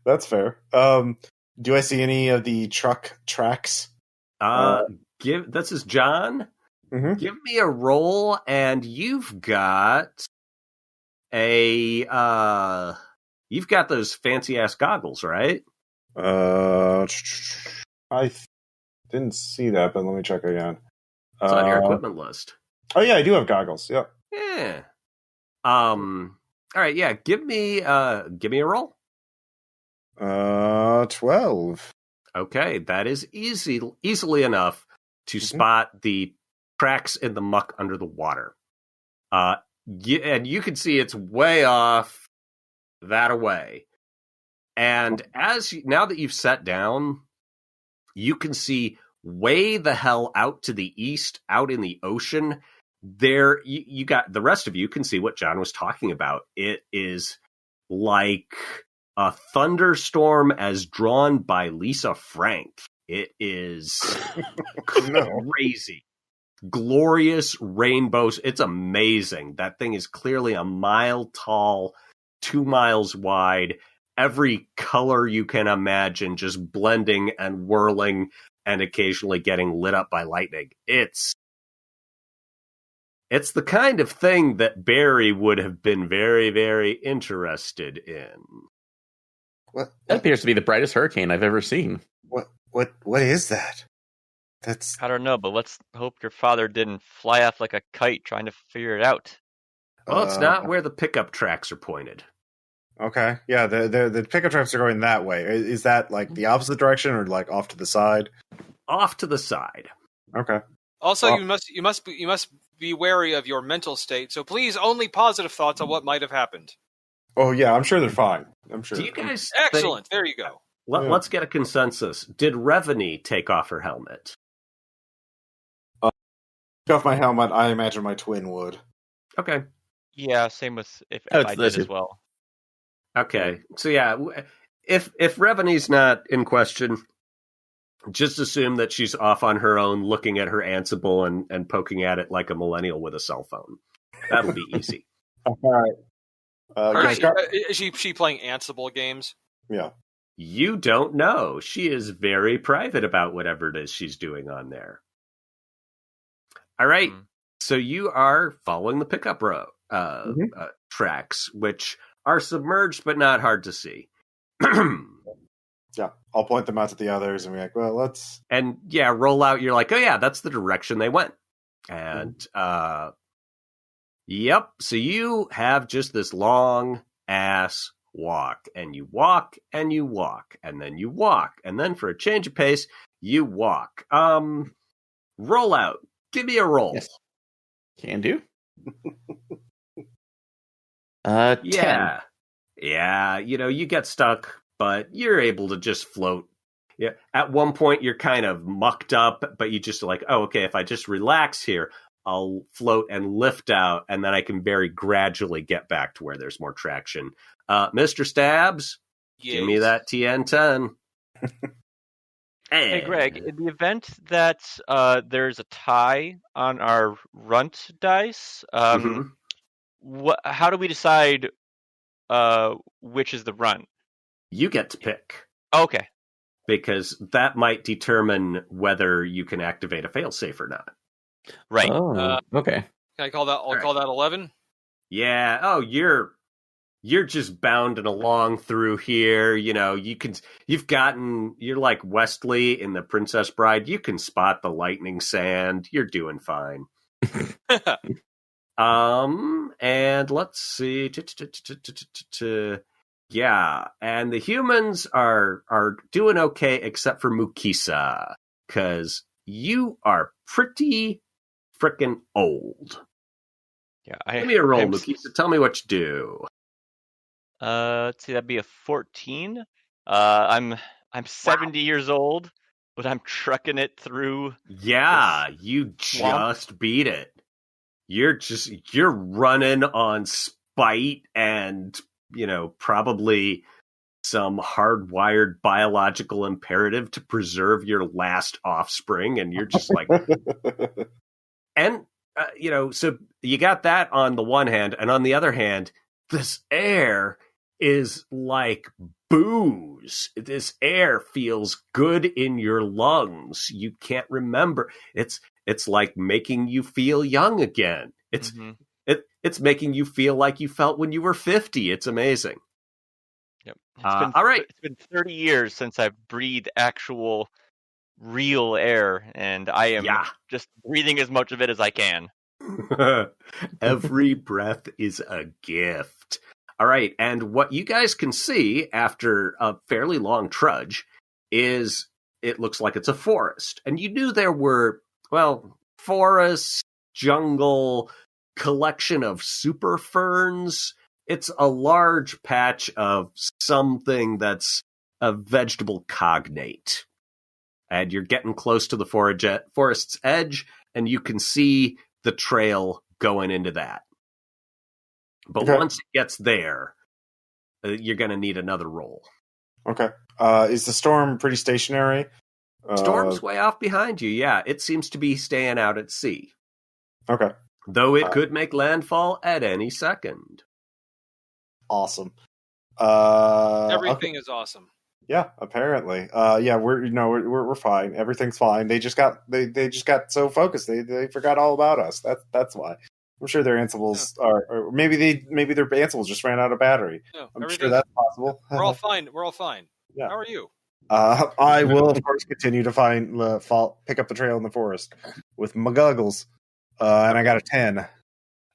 That's fair. Do I see any of the truck tracks? This is John. Mm-hmm. Give me a roll, and you've got you've got those fancy ass goggles, right? I didn't see that, but let me check again. It's on your equipment list. Oh yeah, I do have goggles. Yeah. Yeah. All right. Yeah. Give me a roll. 12. Okay, that is easily enough to spot the tracks in the muck under the water. And you can see it's way off that away. And now that you've sat down, you can see way the hell out to the east, out in the ocean. There, you got the rest of you can see what John was talking about. It is like a thunderstorm as drawn by Lisa Frank. It is crazy. Glorious rainbows. It's amazing. That thing is clearly a mile tall, 2 miles wide. Every color you can imagine just blending and whirling and occasionally getting lit up by lightning. It's the kind of thing that Barry would have been very, very interested in. What? That appears to be the brightest hurricane I've ever seen. What is that? That's I don't know, but let's hope your father didn't fly off like a kite trying to figure it out. Well, it's not where the pickup tracks are pointed. okay. Yeah, the pickup trucks are going that way. Is that like the opposite direction or like off to the side? Off to the side. Okay. Also, Well- you must be wary of your mental state. So please, only positive thoughts on what might have happened. Oh yeah, I'm sure they're fine. I'm sure. Do you guys Excellent. There you go. Let's get a consensus. Did Revany take off her helmet? Take off my helmet. I imagine my twin would. Okay. Yeah, same with if Oh, I it's did this. as well. Okay. So yeah, if Revany's not in question, just assume that she's off on her own looking at her Ansible and poking at it like a millennial with a cell phone. That'll be easy. All right. Is she playing Ansible games? Yeah. You don't know. She is very private about whatever it is she's doing on there. All right. So you are following the pickup tracks, which are submerged but not hard to see. Yeah. I'll point them out to the others and be like, well, let's. And yeah, roll out. You're like, oh yeah, that's the direction they went. And yep. So you have just this long ass walk, and you walk and you walk, and then you walk, and then for a change of pace, you walk. Roll out. Give me a roll. Yes. Can do. 10. Yeah. You get stuck, but you're able to just float. Yeah. At one point, you're kind of mucked up, but you just like, oh, okay, if I just relax here, I'll float and lift out, and then I can very gradually get back to where there's more traction. Mr. Stabs, give me that TN10. Hey, Greg, in the event that there's a tie on our runt dice, how do we decide which is the run? You get to pick, Okay. because that might determine whether you can activate a failsafe or not. Right. Oh, okay. Can I call that? I'll All call that 11. Yeah. Oh, you're just bounding along through here. You know, you're like Wesley in The Princess Bride. You can spot the lightning sand. You're doing fine. And let's see. Yeah, and the humans are doing okay except for Mukisa, because you are pretty freaking old. Yeah. Give me a roll, Mukisa. Tell me what you do. Let's see, that'd be a 14. I'm 70 years old, but I'm trucking it through. Yeah, you swamp. just beat it. You're running on spite and, probably some hardwired biological imperative to preserve your last offspring, and you're just like, and so you got that on the one hand, and on the other hand, this air is like booze. This air feels good in your lungs. You can't remember. It's like making you feel young again. It's making you feel like you felt when you were 50. It's amazing. Yep. All right. It's been 30 years since I've breathed actual real air, and I am just breathing as much of it as I can. Every breath is a gift. All right, and what you guys can see after a fairly long trudge is it looks like it's a forest. And you knew there were, forests, jungle, collection of super ferns. It's a large patch of something that's a vegetable cognate. And you're getting close to the forest's edge, and you can see the trail going into that. But once it gets there, you're going to need another roll. Okay. Is the storm pretty stationary? Storm's way off behind you, yeah. It seems to be staying out at sea. Okay. Though it could make landfall at any second. Awesome. Everything is awesome. Yeah, apparently. We're fine. Everything's fine. They just got so focused. They forgot all about us. That's why. I'm sure their Ansibles are, or maybe their Ansibles just ran out of battery. No, I'm sure that's possible. We're all fine. Yeah. How are you? I will, of course, continue to pick up the trail in the forest with my goggles. And I got a 10.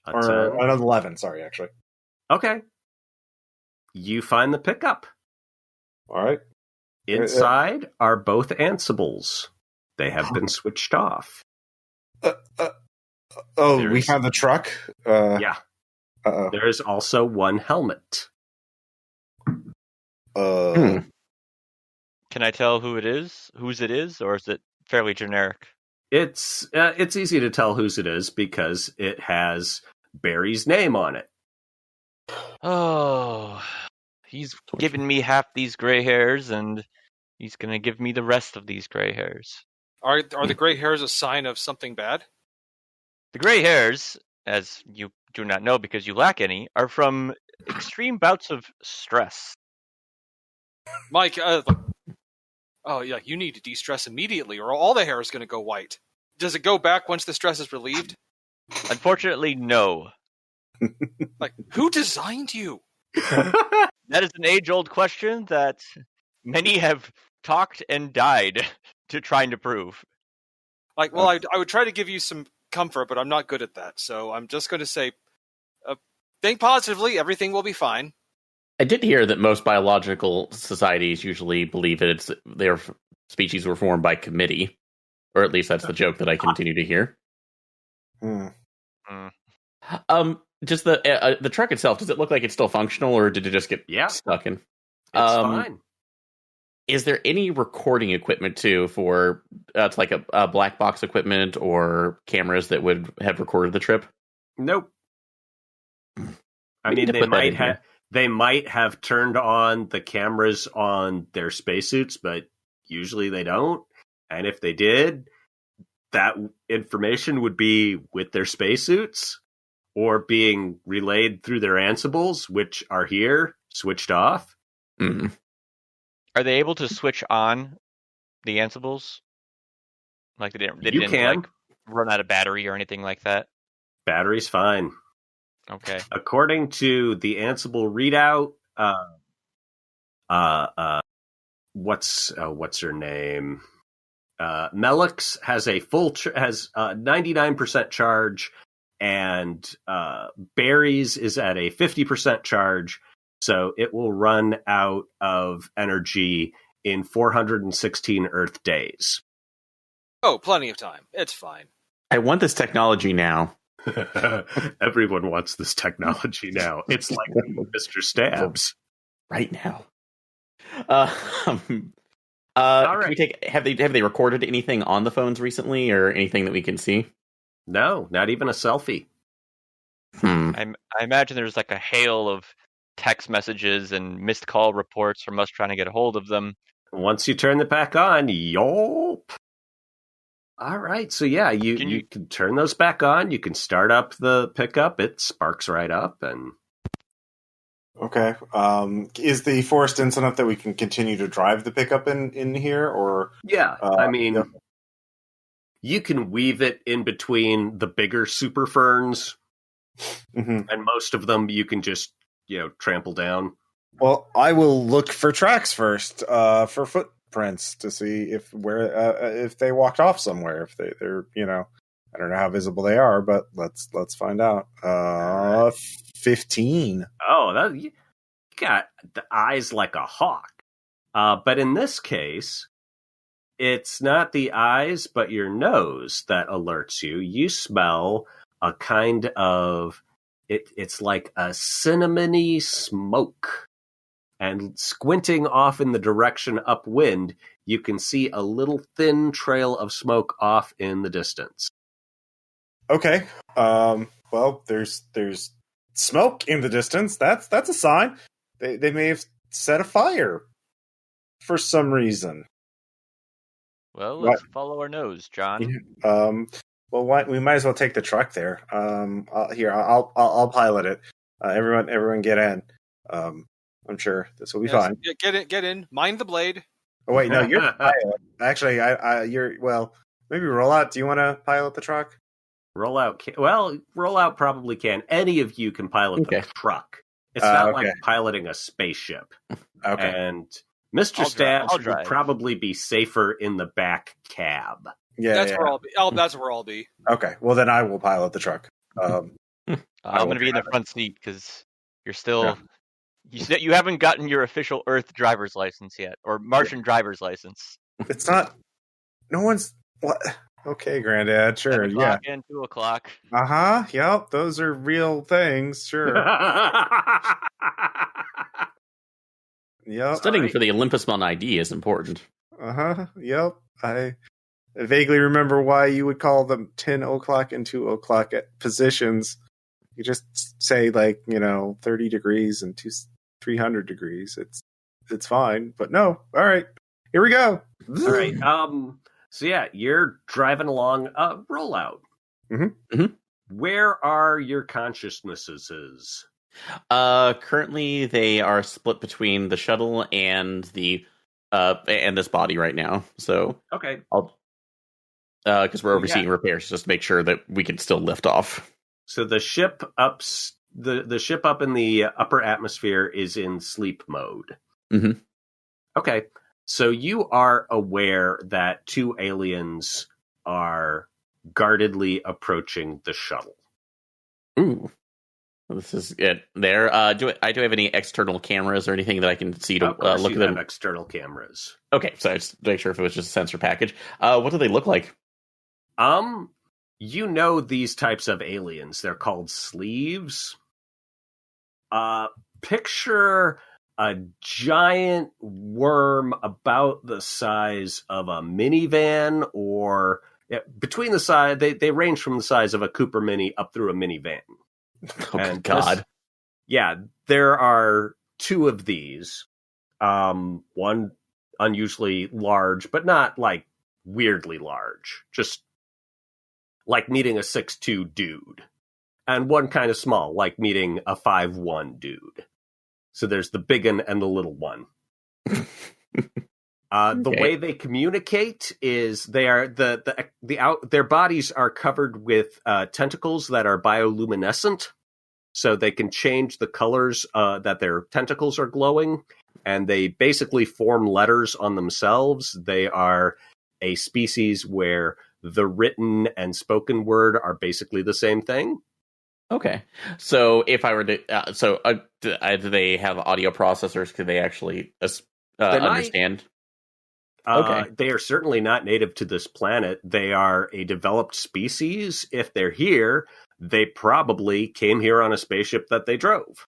Or an 11, sorry, actually. Okay. You find the pickup. All right. Inside are both Ansibles. They have been switched off. We found the truck? Yeah. Uh-oh. There is also one helmet. Can I tell whose it is, or is it fairly generic? It's easy to tell whose it is because it has Barry's name on it. Oh, he's given me half these gray hairs, and he's going to give me the rest of these gray hairs. Are the gray hairs a sign of something bad? The gray hairs, as you do not know because you lack any, are from extreme bouts of stress. Mike, you need to de-stress immediately, or all the hair is going to go white. Does it go back once the stress is relieved? Unfortunately, no. Like, who designed you? That is an age-old question that many have talked and died to trying to prove. Like, well, I would try to give you some comfort, but I'm not good at that. So I'm just going to say, think positively. Everything will be fine. I did hear that most biological societies usually believe that their species were formed by committee, or at least that's the joke that I continue to hear. Just the truck itself, does it look like it's still functional, or did it just get stuck in? It's fine. Is there any recording equipment too for it's like a black box equipment or cameras that would have recorded the trip? Nope. I mean, they might have turned on the cameras on their spacesuits, but usually they don't. And if they did, that information would be with their spacesuits. or being relayed through their ansibles, which are here, switched off. Mm. Are they able to switch on the ansibles? Like they didn't can. like run out of battery or anything like that? Battery's fine. Okay. According to the Ansible readout, what's her name? Melix has a full has 99% charge, and Barry's is at a 50% charge, so it will run out of energy in 416 Earth days. Oh, plenty of time. It's fine. I want this technology now. Everyone wants this technology now. It's like Mr. Stabs right now. All Can right. we take? Have they recorded anything on the phones recently, or anything that we can see? No, not even a selfie. I imagine there's like a hail of text messages and missed call reports from us trying to get a hold of them. Once you turn it back on, yolp. All right, so yeah, you can turn those back on. You can start up the pickup. It sparks right up, and Okay. Is the forest dense enough that we can continue to drive the pickup in here, or yeah, I mean, yep. you can weave it in between the bigger super ferns, Mm-hmm. and most of them you can just trample down. Well, I will look for tracks first, for footprints to see if they walked off somewhere. If they're I don't know how visible they are, but let's find out. 15. Oh, you got the eyes like a hawk. But in this case, it's not the eyes, but your nose that alerts you. You smell a kind of it's like a cinnamony smoke. And squinting off in the direction upwind, you can see a little thin trail of smoke off in the distance. Okay. Well, there's smoke in the distance. That's a sign. They may have set a fire for some reason. Well, let's follow our nose, John. Well, we might as well take the truck there. I'll pilot it. Everyone get in. I'm sure this will be fine. Get in. Mind the blade. Oh wait, no, you're the pilot. Actually, you're maybe Rollout. Do you want to pilot the truck? Rollout probably can. Any of you can pilot the truck. It's not like piloting a spaceship. Okay. And Mr. Stabs would probably be safer in the back cab. Yeah, that's where I'll be. That's where I'll be. Okay. Well, then I will pilot the truck. I'm going to be in the front seat because you're still. Yeah. You haven't gotten your official Earth driver's license yet, or Martian driver's license. It's not. No one's. What? Okay, Granddad. Sure. 7 o'clock and 2 o'clock. Yep. Those are real things. Sure. Yep. Studying for the Olympus Mount ID is important. Yep. I vaguely remember why you would call them 10 o'clock and 2 o'clock at positions. You just say 30 degrees and 300 degrees. It's fine. But no. All right. Here we go. All right. So yeah, you're driving along a Rollout. Mm-hmm. Mm-hmm. Where are your consciousnesses? Currently they are split between the shuttle and the and this body right now. So okay, I'll because we're overseeing repairs just to make sure that we can still lift off. So the ship the ship up in the upper atmosphere is in sleep mode. Mm-hmm. Okay, so you are aware that 2 aliens are guardedly approaching the shuttle. Ooh. This is it. There. Do I have any external cameras or anything that I can see to look at them? External cameras. Okay, so I just make sure if it was just a sensor package. What do they look like? These types of aliens. They're called sleeves. Picture a giant worm about the size of a minivan, or between the size. They range from the size of a Cooper Mini up through a minivan. Oh, God. There are 2 of these. One unusually large, but not like weirdly large. Just like meeting a 6'2" dude. and one kind of small, like meeting a 5'1" dude. So there's the big one and the little one. The way they communicate is they are their bodies are covered with tentacles that are bioluminescent, so they can change the colors that their tentacles are glowing, and they basically form letters on themselves. They are a species where the written and spoken word are basically the same thing. Okay, so if I were to, do they have audio processors? Could they actually understand? Okay. They are certainly not native to this planet. They are a developed species. If they're here, they probably came here on a spaceship that they drove.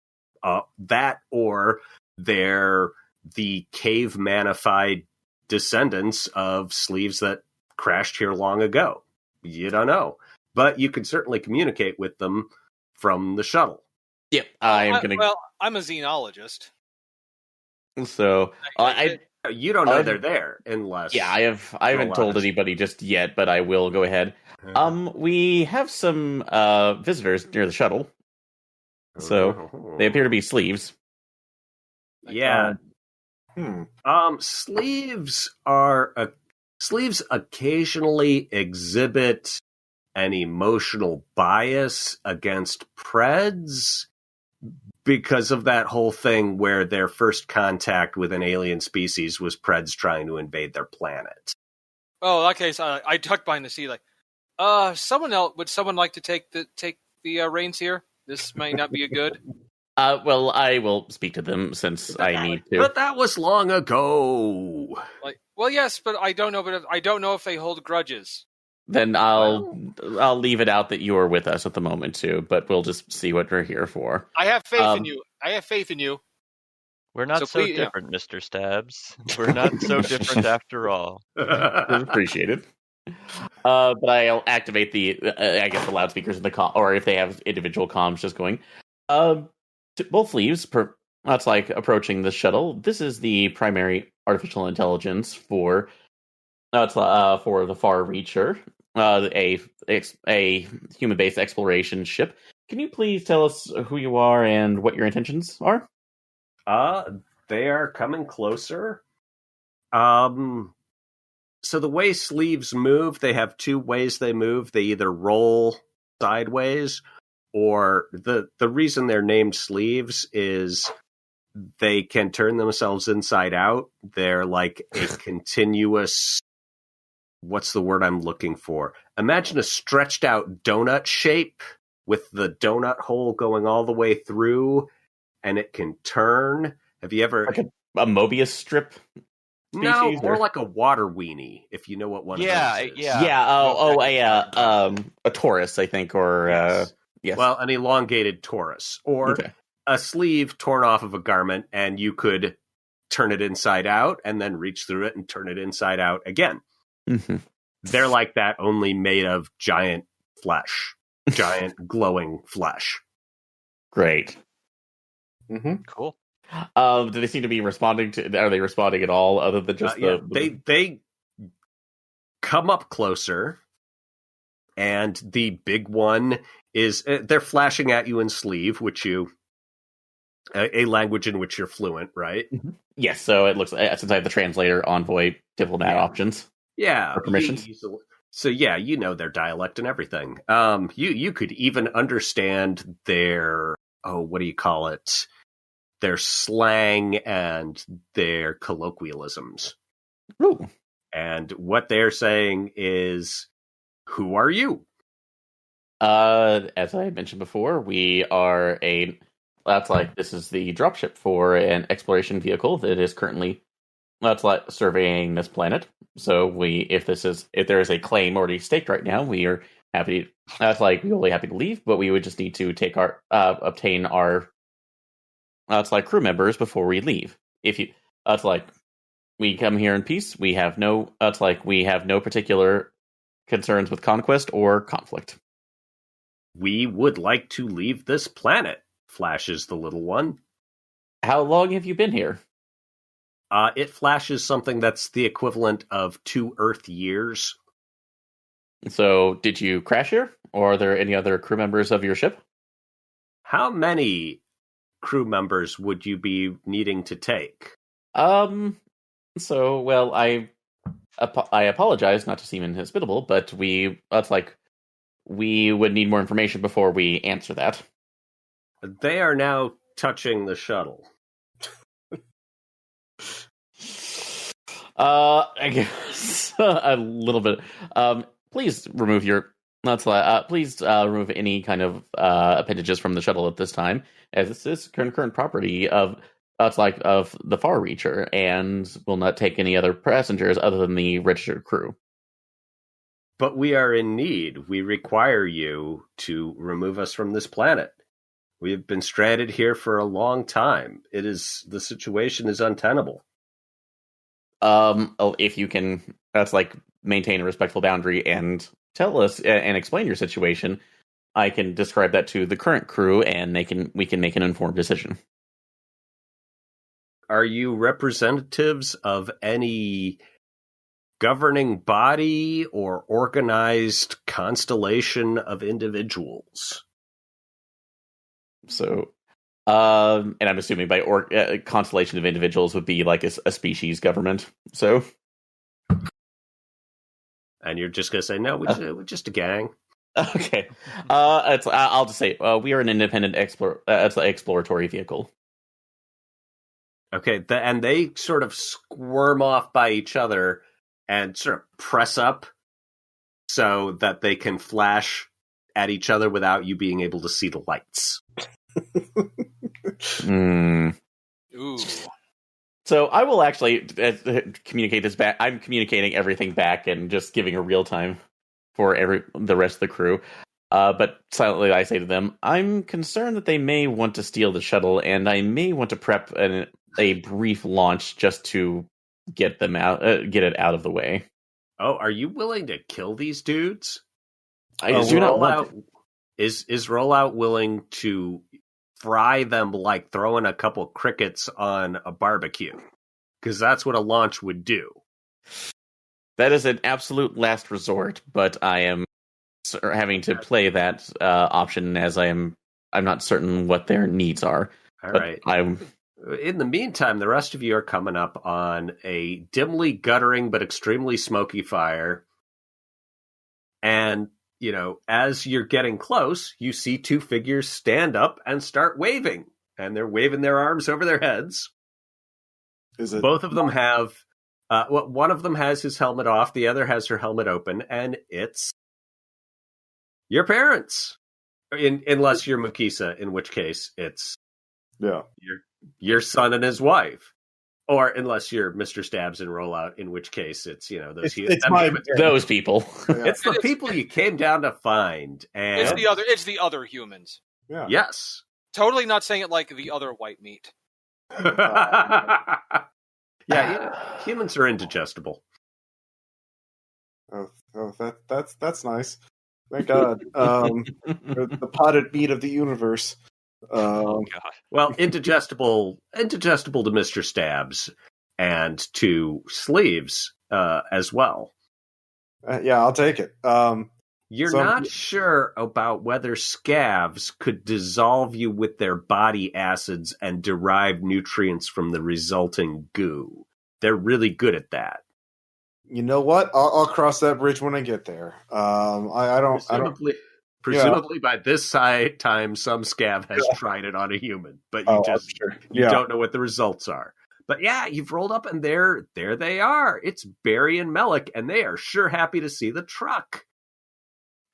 That, or they're the cave-manified descendants of sleeves that crashed here long ago. You don't know. But you can certainly communicate with them from the shuttle. Yep, I'm a xenologist. So you don't know they're there unless... Yeah, I haven't told anybody just yet, but I will go ahead. We have some visitors near the shuttle. So they appear to be sleeves. Yeah. Sleeves occasionally exhibit an emotional bias against Preds because of that whole thing where their first contact with an alien species was Preds trying to invade their planet. Oh, in that case, I tucked behind the seat like, would someone like to take the reins here? This may not be a good. Well, I will speak to them since I need to. But that was long ago. Well, yes, but I don't know. But I don't know if they hold grudges. Then I'll leave it out that you are with us at the moment too. But we'll just see what we're here for. I have faith in you. I have faith in you. We're not so different, Mr. Stabs. We're not so different after all. Appreciated. But I'll activate the loudspeakers in the com, or if they have individual comms just going. Both sleeves, that's like approaching the shuttle. This is the primary artificial intelligence for the Far Reacher, a human-based exploration ship. Can you please tell us who you are and what your intentions are? They are coming closer. So the way sleeves move, they have two ways they move. They either roll sideways, or the reason they're named sleeves is they can turn themselves inside out. They're like a continuous... What's the word I'm looking for? Imagine a stretched out donut shape with the donut hole going all the way through, and it can turn. Have you ever... Like a Mobius strip? No, more like a water weenie, if you know what one of those is. Yeah. A torus, I think, or... Yes. Well, an elongated torus. Or a sleeve torn off of a garment, and you could turn it inside out, and then reach through it and turn it inside out again. Mm-hmm. They're like that, only made of giant flesh. Giant glowing flesh. Great. Mm-hmm. Cool. Do they seem to be responding to... Are they responding at all, other than just They come up closer, and the big one is... They're flashing at you in sleeve, which you... A language in which you're fluent, right? Mm-hmm. Yes, so it looks... Since I have the translator, envoy, diplomat options. Yeah. Or permissions. So yeah, you know their dialect and everything. You could even understand their... what do you call it? Their slang and their colloquialisms. Ooh. And what they're saying is, who are you? As I mentioned before, we are this is the dropship for an exploration vehicle that is currently surveying this planet. So if there is a claim already staked right now, we are happy. We're really happy to leave, but we would just need to take obtain our crew members before we leave. If you we come here in peace, we have no particular concerns with conquest or conflict. We would like to leave this planet, flashes the little one. How long have you been here? It flashes something that's the equivalent of 2 Earth years. So, did you crash here, or are there any other crew members of your ship? How many crew members would you be needing to take? So, well, I apologize not to seem inhospitable, but we would need more information before we answer that. They are now touching the shuttle. I guess a little bit. Please remove please remove any kind of appendages from the shuttle at this time, as this is current property of the Far Reacher, and will not take any other passengers other than the registered crew. But we are in need. We require you to remove us from this planet. We have been stranded here for a long time. The situation is untenable. If you can, maintain a respectful boundary and tell us and explain your situation, I can describe that to the current crew, and we can make an informed decision. Are you representatives of any governing body or organized constellation of individuals? So, and I'm assuming by constellation of individuals would be like a species government. So, and you're just gonna say no, we're just a gang. Okay, I'll just say we are an independent exploratory vehicle. Okay, and they sort of squirm off by each other and sort of press up so that they can flash at each other without you being able to see the lights. Ooh. So I will actually communicate this back. I'm communicating everything back and just giving a real time for the rest of the crew. But silently I say to them, I'm concerned that they may want to steal the shuttle, and I may want to prep a brief launch just to get them out, get it out of the way. Oh, are you willing to kill these dudes? I do not want to. Is Rollout willing to fry them like throwing a couple crickets on a barbecue? Because that's what a launch would do. That is an absolute last resort, but I am having to play that option as I'm not certain what their needs are. All right. In the meantime, the rest of you are coming up on a dimly guttering but extremely smoky fire. And, as you're getting close, you see two figures stand up and start waving. And they're waving their arms over their heads. Both of them have... one of them has his helmet off, the other has her helmet open, and it's your parents. Unless you're Mukisa, in which case it's your son and his wife. Or unless you're Mr. Stabs and Rollout, in which case it's those people. It's the people you came down to find. And It's the other humans. Yeah. Yes. Totally not saying it like the other white meat. Yeah, humans are indigestible. Oh, that's nice. Thank God. The potted meat of the universe. Oh God. Well, indigestible to Mr. Stabs and to Sleeves as well. Yeah, I'll take it. You're not sure about whether scavs could dissolve you with their body acids and derive nutrients from the resulting goo. They're really good at that. You know what? I'll cross that bridge when I get there. Presumably by this time, some scav has tried it on a human, but you don't know what the results are. But yeah, you've rolled up, and there they are. It's Barry and Melik, and they are sure happy to see the truck.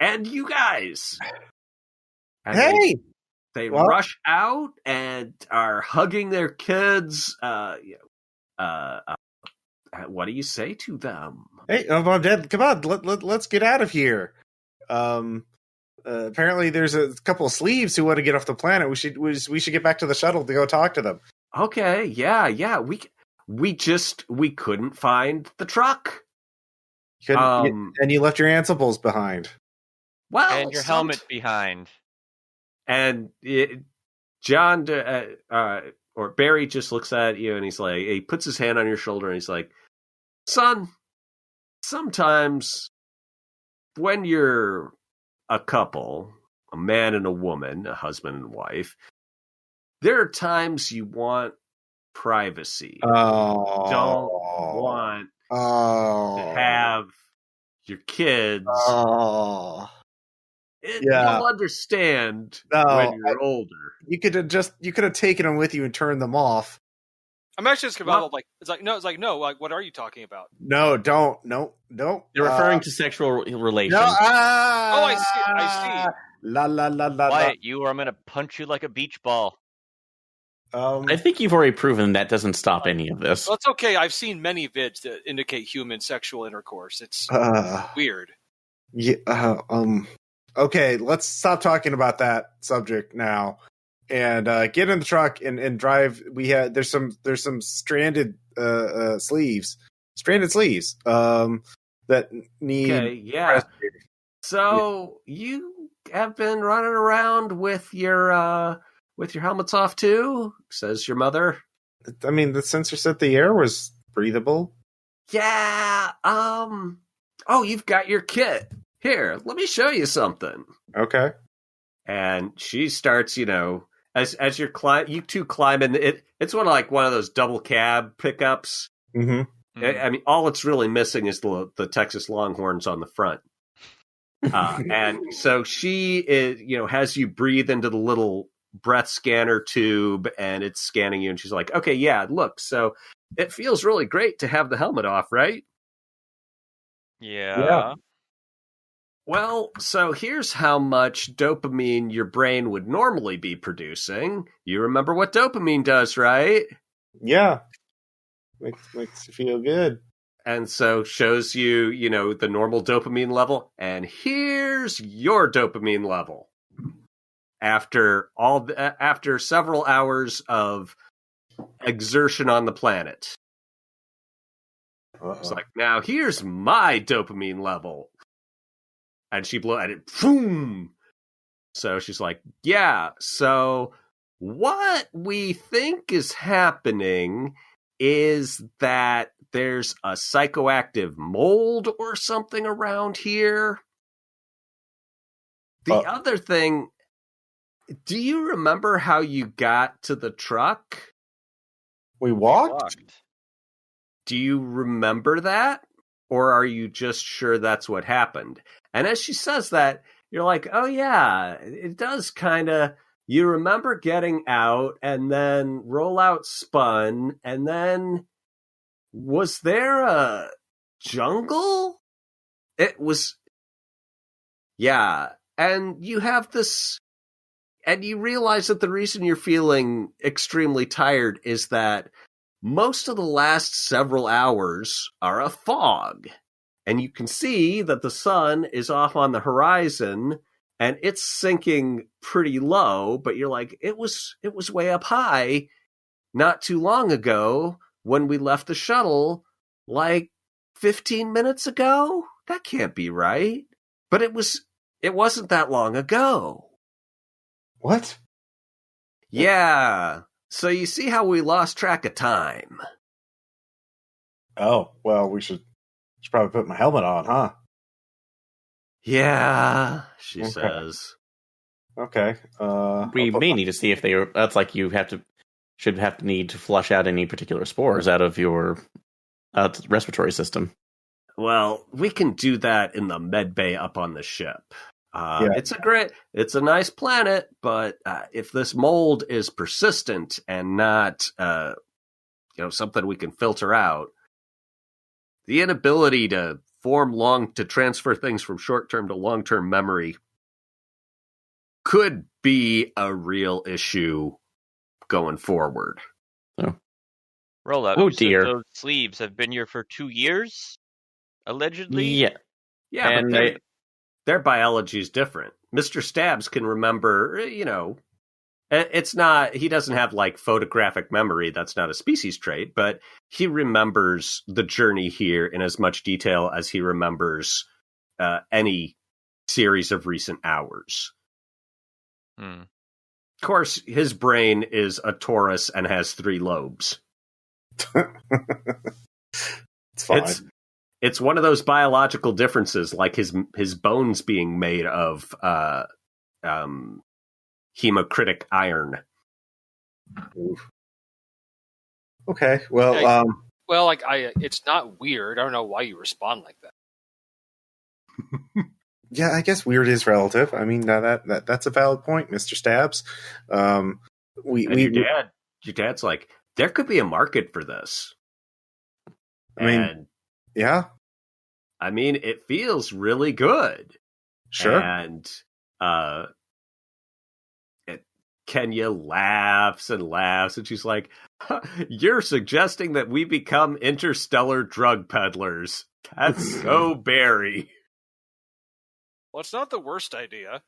And you guys. And hey! They rush out and are hugging their kids. What do you say to them? Hey, Mom, Dad, come on, let's get out of here. Apparently, there's a couple of sleeves who want to get off the planet. We should get back to the shuttle to go talk to them. Okay, yeah. We couldn't find the truck. And you left your ansibles behind. Well, and your helmet behind. And John or Barry just looks at you and he's like, he puts his hand on your shoulder and he's like, son, sometimes when you're a couple, a man and a woman, a husband and wife, there are times you want privacy. Oh. You don't want to have your kids. Oh. You'll understand when you're older. You could have taken them with you and turned them off. I'm actually just about no. Like, what are you talking about? No, don't. No. They're referring to sexual relations. No, I see. La la la la. Quiet, you, or I'm gonna punch you like a beach ball. I think you've already proven that doesn't stop any of this. Well, it's okay. I've seen many vids that indicate human sexual intercourse. It's weird. Yeah. Okay, let's stop talking about that subject now, and get in the truck and drive. There's some stranded sleeves that need. Okay, yeah. So you have been running around with your helmets off too, says your mother. I mean, the sensor said the air was breathable. Yeah. Oh, you've got your kit. Here, let me show you something. Okay. And she starts, as you two climb in. It's one of those double cab pickups. Mm-hmm. I mean, all it's really missing is the Texas Longhorns on the front. And so she is, has you breathe into the little breath scanner tube, and it's scanning you. And she's like, "Okay, yeah, look. So it feels really great to have the helmet off, right?" Yeah. Well, so here's how much dopamine your brain would normally be producing. You remember what dopamine does, right? Yeah. Makes you feel good. And so shows you, the normal dopamine level. And here's your dopamine level. After several hours of exertion on the planet. Uh-oh. It's like, now here's my dopamine level. And she blew at it. Boom! So she's like, yeah, so what we think is happening is that there's a psychoactive mold or something around here. The other thing, do you remember how you got to the truck? We walked? Do you remember that? Or are you just sure that's what happened? And as she says that, you're like, oh yeah, it does kind of. You remember getting out, and then Rollout spun, and then was there a jungle? It was, yeah. And you have this, and you realize that the reason you're feeling extremely tired is that most of the last several hours are a fog. And you can see that the sun is off on the horizon, and it's sinking pretty low, but you're like, it was way up high not too long ago when we left the shuttle, like 15 minutes ago? That can't be right. But it wasn't that long ago. What? Yeah. So you see how we lost track of time. Oh, well, we should probably put my helmet on, huh? Yeah, she says. Okay. We may need to see if they are. That's like you should need to flush out any particular spores out of your respiratory system. Well, we can do that in the med bay up on the ship. It's a nice planet, but if this mold is persistent and not, something we can filter out, the inability to transfer things from short-term to long-term memory could be a real issue going forward. Oh, Rollout. Oh dear. Those sleeves have been here for 2 years, allegedly. Yeah, and but their biology is different. Mr. Stabs can remember, it's not, he doesn't have like photographic memory. That's not a species trait, but he remembers the journey here in as much detail as he remembers any series of recent hours. Hmm. Of course, his brain is a torus and has 3 lobes. It's fine. It's one of those biological differences, like his bones being made of hemocritic iron. Okay, well, Hey. Well, like it's not weird. I don't know why you respond like that. yeah, I guess weird is relative. I mean, that's a valid point, Mr. Stabs. Your dad's like, there could be a market for this. I mean, yeah. I mean, it feels really good. Sure. And Kenya laughs and laughs, and she's like, you're suggesting that we become interstellar drug peddlers. That's so Barry. Well, it's not the worst idea.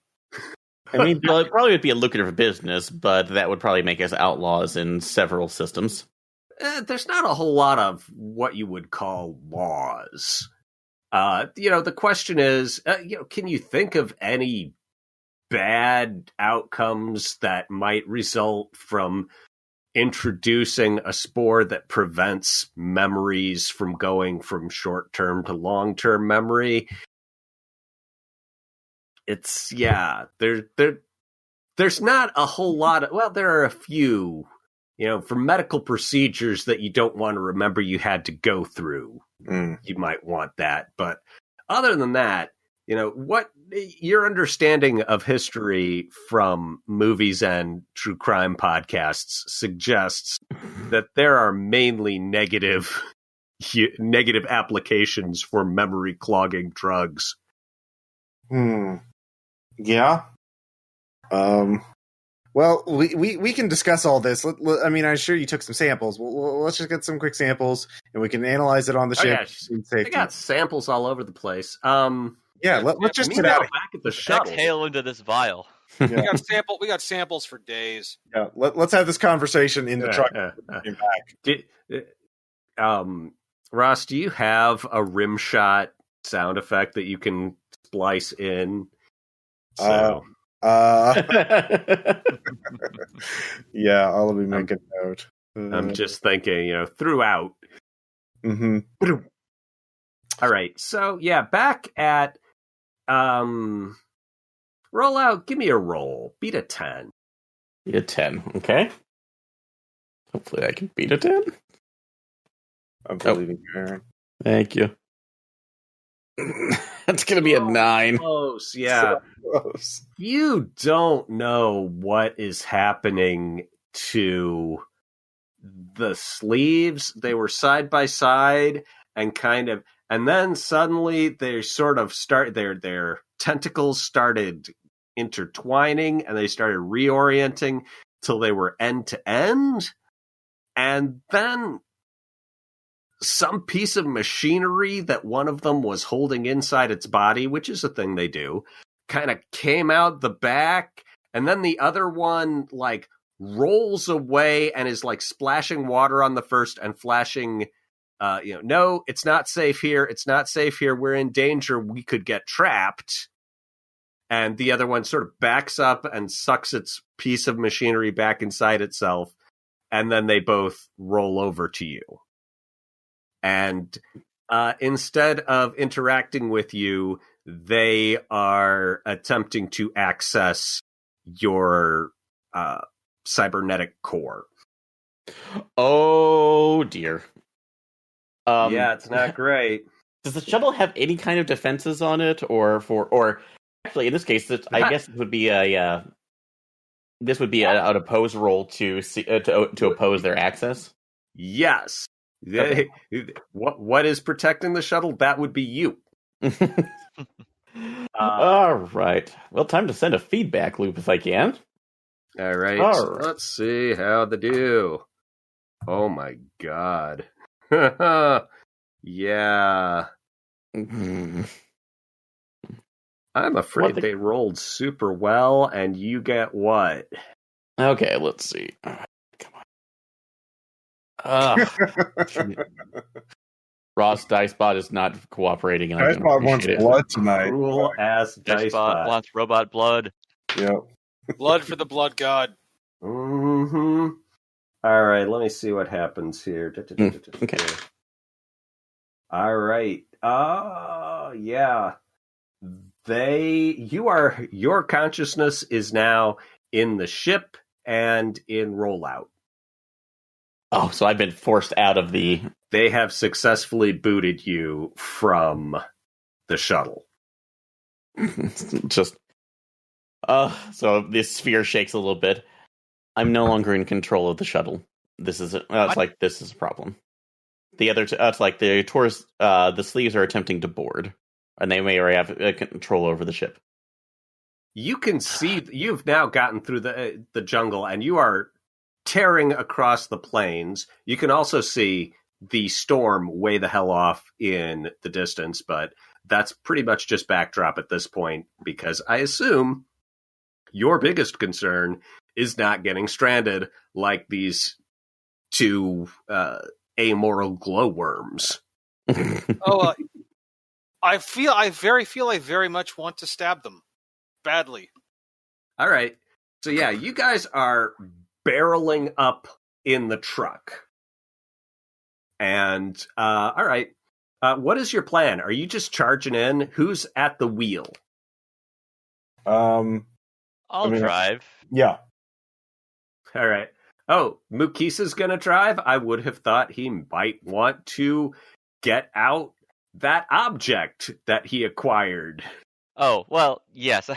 I mean, well, it probably would be a lucrative business, but that would probably make us outlaws in several systems. There's not a whole lot of what you would call laws. The question is, can you think of any bad outcomes that might result from introducing a spore that prevents memories from going from short-term to long-term memory? It's, there's not a whole lot of, well, there are a few, for medical procedures that you don't want to remember you had to go through. You might want that. But other than that, what your understanding of history from movies and true crime podcasts suggests that there are mainly negative applications for memory clogging drugs. Yeah. Well, we can discuss all this. I mean, I'm sure you took some samples. Let's just get some quick samples, and we can analyze it on the ship. I got samples all over the place. Yeah, let's just get out back at the shuttle. Exhale into this vial. Yeah. We got samples for days. Yeah, let's have this conversation in the truck. Ross, do you have a rim shot sound effect that you can splice in? Yeah, I'll be making a note. I'm just thinking, throughout. Mm-hmm. All right, so back at Rollout, give me a roll. Beat a 10. Beat a 10, okay. Hopefully I can beat a 10. I'm believing you, Aaron. Thank you. That's going to be a 9. Close, yeah. So close. You don't know what is happening to the sleeves. They were side by side and and then suddenly they sort of their tentacles started intertwining and they started reorienting till they were end to end. And then some piece of machinery that one of them was holding inside its body, which is a thing they do, kind of came out the back, and then the other one rolls away and is splashing water on the first and flashing, no, it's not safe here. It's not safe here. We're in danger. We could get trapped. And the other one sort of backs up and sucks its piece of machinery back inside itself. And then they both roll over to you. And instead of interacting with you, they are attempting to access your cybernetic core. Oh, dear. It's not great. Does the shuttle have any kind of defenses on it, or actually, in this case, I guess it would be an oppose roll to oppose their access? Yes. Okay. What is protecting the shuttle? That would be you. All right. Well, time to send a feedback loop if I can. All right. Let's see how they do. Oh my god. Yeah. I'm afraid they rolled super well, and you get what? Okay, let's see. Come on. Ross Dicebot is not cooperating. And Dicebot wants blood tonight. Cruel ass Dicebot wants robot blood. Yep. Blood for the blood god. Mm-hmm. All right, let me see what happens here. Okay. All right. Yeah. Your consciousness is now in the ship and in rollout. Oh, so I've been forced out of the... They have successfully booted you from the shuttle. Just... so this sphere shakes a little bit. I'm no longer in control of the shuttle. This is this is a problem. The other, it's like the tours, the sleeves are attempting to board, and they may already have control over the ship. You can see you've now gotten through the jungle, and you are tearing across the plains. You can also see the storm way the hell off in the distance, but that's pretty much just backdrop at this point, because I assume your biggest concern is not getting stranded like these two amoral glowworms. I very much want to stab them badly. All right. So yeah, you guys are barreling up in the truck. And all right. What is your plan? Are you just charging in? Who's at the wheel? I'll drive. Yeah. All right. Oh, Mukisa's gonna drive? I would have thought he might want to get out that object that he acquired. Oh, well, yes.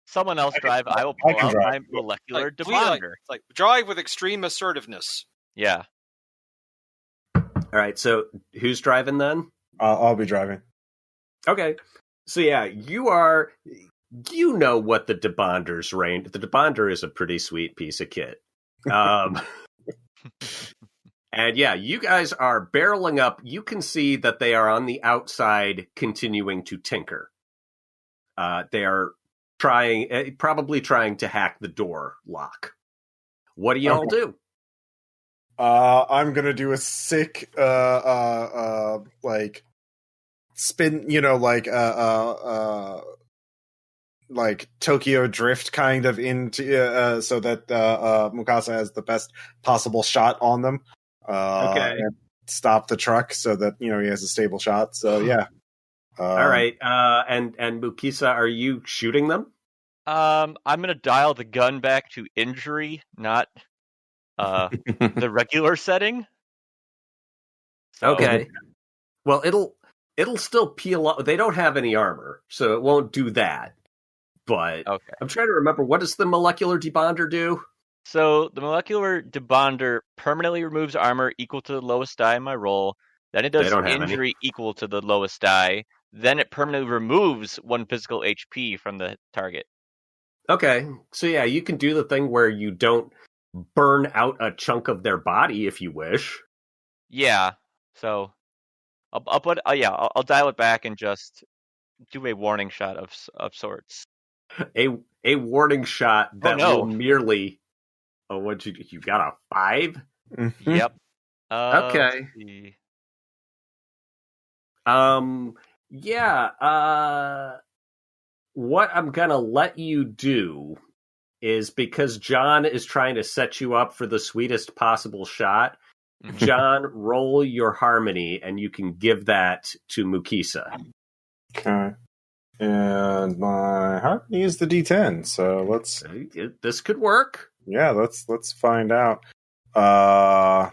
Someone else drive. I will pull out my molecular debonder. Like drive with extreme assertiveness. Yeah. All right, so who's driving then? I'll be driving. Okay. So yeah, you know what the debonder's range. The debonder is a pretty sweet piece of kit. And yeah, you guys are barreling up. You can see that they are on the outside continuing to tinker. They are probably trying to hack the door lock. What do y'all do? I'm gonna do a sick, like spin, like Tokyo Drift kind of into, so that Mukasa has the best possible shot on them. Okay. And stop the truck so that he has a stable shot. So yeah. All right. And Mukisa, are you shooting them? I'm gonna dial the gun back to injury, not the regular setting. So, okay. Well, it'll still peel off. They don't have any armor, so it won't do that. But okay. I'm trying to remember, what does the molecular debonder do? So the molecular debonder permanently removes armor equal to the lowest die in my roll. Then it does injury equal to the lowest die. Then it permanently removes 1 physical HP from the target. Okay, so yeah, you can do the thing where you don't burn out a chunk of their body if you wish. Yeah, so I'll dial it back and just do a warning shot of sorts. A warning shot that will merely. Oh, what you got a 5? Mm-hmm. Yep. Okay. Yeah. What I'm gonna let you do is, because John is trying to set you up for the sweetest possible shot. John, roll your harmony, and you can give that to Mukisa. Okay. And my harmony is the D10, so let's. This could work. Yeah, let's find out. All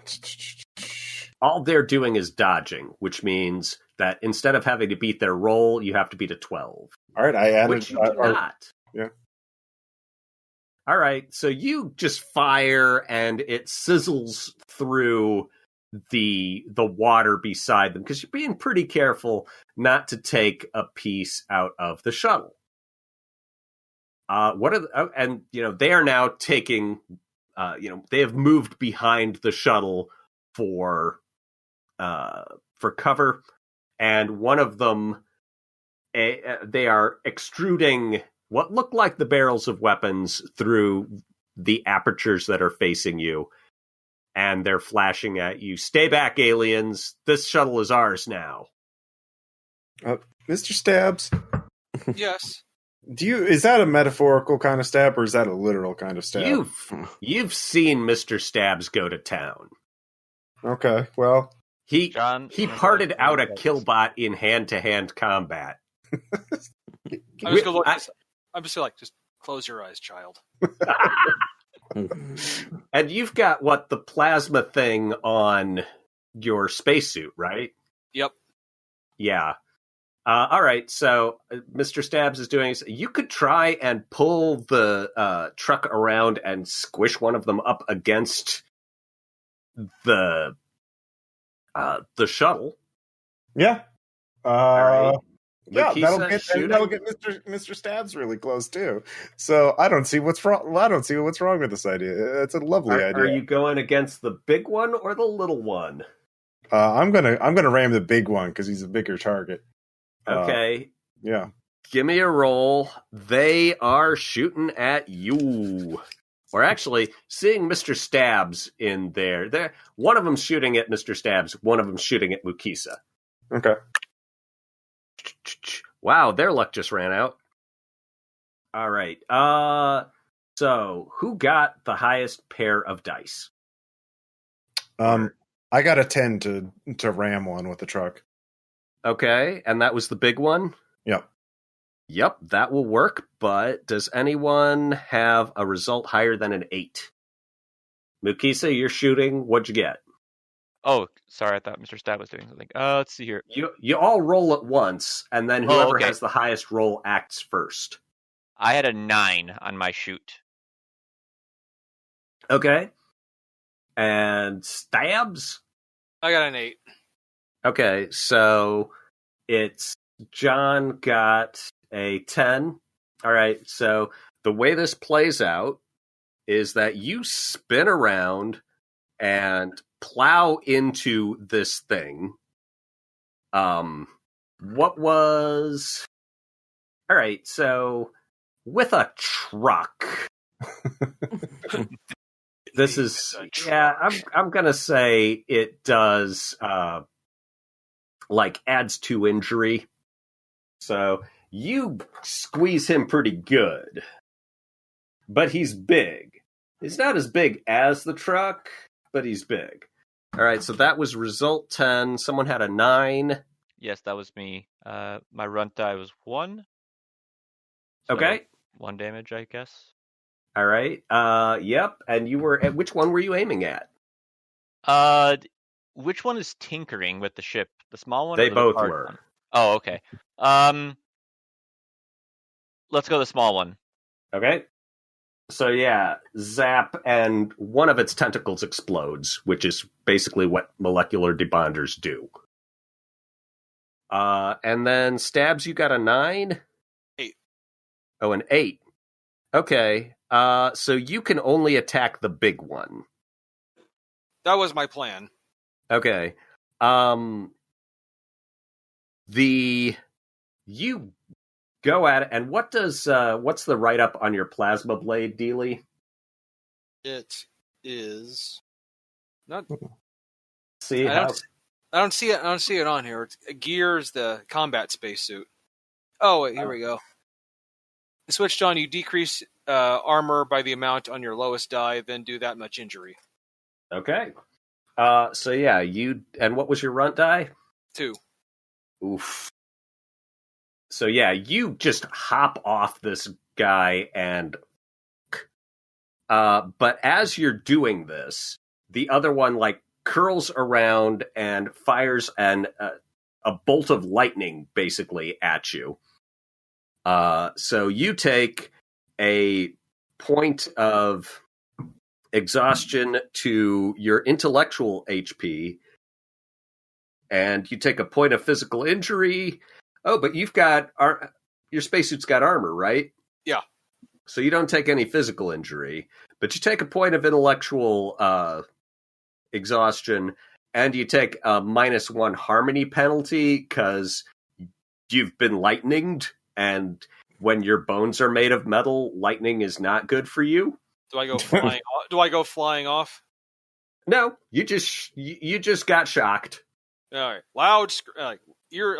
they're doing is dodging, which means that instead of having to beat their roll, you have to beat a 12. All right, I added. Which you do not. Yeah. All right, so you just fire, and it sizzles through the water beside them, because you're being pretty careful not to take a piece out of the shuttle. They are now taking, they have moved behind the shuttle for cover, and one of them, they are extruding what look like the barrels of weapons through the apertures that are facing you, and they're flashing at you. Stay back, aliens! This shuttle is ours now. Mr. Stabs? Yes. Is that a metaphorical kind of stab, or is that a literal kind of stab? You've seen Mr. Stabs go to town. Okay, well, He John, parted out a killbot in hand-to-hand combat. I'm just gonna look. I'm just like, just close your eyes, child. And you've got the plasma thing on your spacesuit, right? Yep. Yeah. All right. So Mr. Stabs is doing. You could try and pull the truck around and squish one of them up against the shuttle. Yeah. Right. Yeah, Mukisa that'll get Mr. Stabs really close too. So I don't see what's wrong. I don't see what's wrong with this idea. It's a lovely idea. Are you going against the big one or the little one? I'm gonna ram the big one because he's a bigger target. Okay. Yeah. Give me a roll. They are shooting at you. Or actually, seeing Mr. Stabs in there. One of them's shooting at Mr. Stabs. One of them's shooting at Mukisa. Okay. Wow, their luck just ran out. All right. So who got the highest pair of dice? I got a 10 to ram one with the truck. Okay, and that was the big one? Yep. Yep, that will work, but does anyone have a result higher than an 8? Mukisa, you're shooting. What'd you get? Oh, sorry, I thought Mr. Stab was doing something. Let's see here. You all roll at once, and then whoever has the highest roll acts first. I had a 9 on my shoot. Okay. And Stabs? I got an 8. Okay, so it's John got a 10. All right, so the way this plays out is that you spin around and plow into this thing. What was... All right, so with a truck... This is... Yeah, I'm going to say it does... adds to injury. So you squeeze him pretty good. But he's big. He's not as big as the truck, but he's big. All right, so that was result 10. Someone had a 9. Yes, that was me. My runt die was 1. So Okay. 1 damage, I guess. All right. Yep. And you were at which one were you aiming at? Which one is tinkering with the ship? The small one? They or the both large were. one? Oh, okay. Let's go the small one. Okay. So yeah, zap, and one of its tentacles explodes, which is basically what molecular debonders do. And then Stabs, you got a 9? 8. Oh, an 8. Okay. So you can only attack the big one. That was my plan. Okay. You go at it, and what's the write-up on your plasma blade, Dealey? It is not. See, I don't see it. I don't see it on here. It's gears the combat spacesuit. Oh, wait, here we go. Switched on. You decrease armor by the amount on your lowest die, then do that much injury. Okay. So yeah, and what was your runt die? 2. Oof. So yeah, you just hop off this guy and but as you're doing this, the other one curls around and fires a bolt of lightning basically at you. So you take a point of exhaustion to your intellectual HP, and you take a point of physical injury. Oh, but you've got your spacesuit's got armor, right? Yeah. So you don't take any physical injury, but you take a point of intellectual exhaustion, and you take a -1 harmony penalty because you've been lightninged, and when your bones are made of metal, lightning is not good for you. Do I go flying? Do I go flying off? No, you just got shocked. All right, loud ear,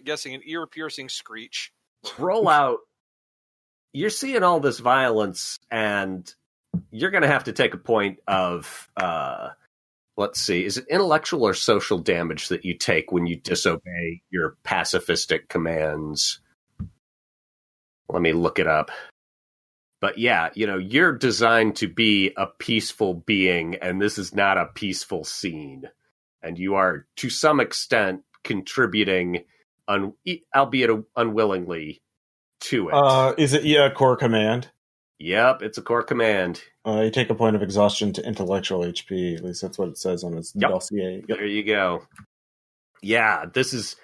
guessing an ear-piercing screech. Rollout. You're seeing all this violence, and you're going to have to take a point of let's see, is it intellectual or social damage that you take when you disobey your pacifistic commands? Let me look it up. But yeah, you're designed to be a peaceful being, and this is not a peaceful scene. And you are, to some extent, contributing, albeit unwillingly, to it. Is it a core command? Yep, it's a core command. You take a point of exhaustion to intellectual HP. At least that's what it says on its dossier. Yep. There you go. Yeah, this is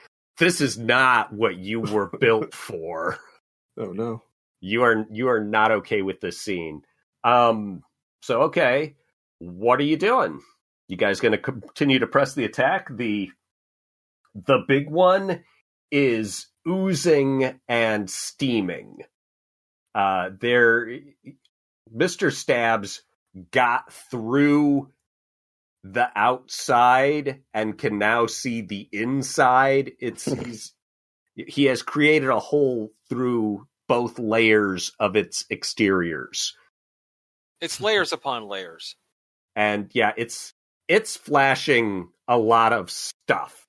not what you were built for. Oh no. You are not okay with this scene. So okay, what are you doing? You guys going to continue to press the attack? The big one is oozing and steaming. Mr. Stabs got through the outside and can now see the inside. He has created a hole through both layers of its exteriors. It's layers upon layers. And yeah, it's flashing a lot of stuff.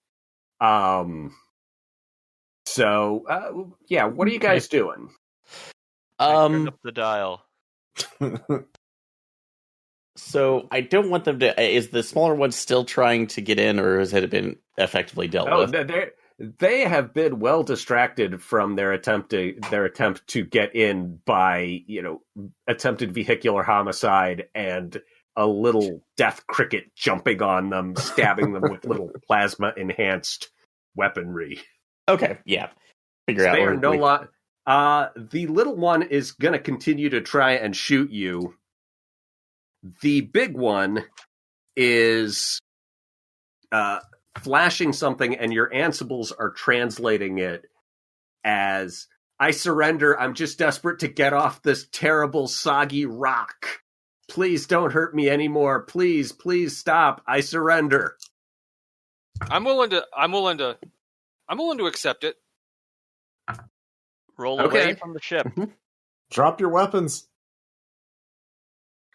So yeah, what are you guys doing? I turned up the dial. So I don't want them to. Is the smaller one still trying to get in, or has it been effectively dealt with? They have been well distracted from their attempt to get in by attempted vehicular homicide and a little death cricket jumping on them, stabbing them with little plasma enhanced weaponry. Okay, yeah. Figure out. They are no lot. The little one is going to continue to try and shoot you. The big one is flashing something, and your ansibles are translating it as, "I surrender. I'm just desperate to get off this terrible, soggy rock. Please don't hurt me anymore. Please, please stop. I surrender." I'm willing to accept it. Roll away from the ship. Drop your weapons.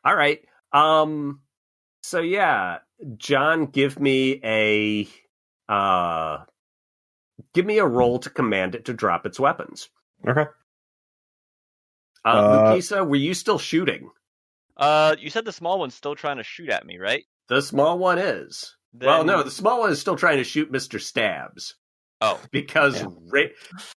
All right. So yeah, John, give me a roll to command it to drop its weapons. Okay. Mukisa, were you still shooting? You said the small one's still trying to shoot at me, right? The small one is. Well, no, the small one is still trying to shoot Mr. Stabs. Oh, because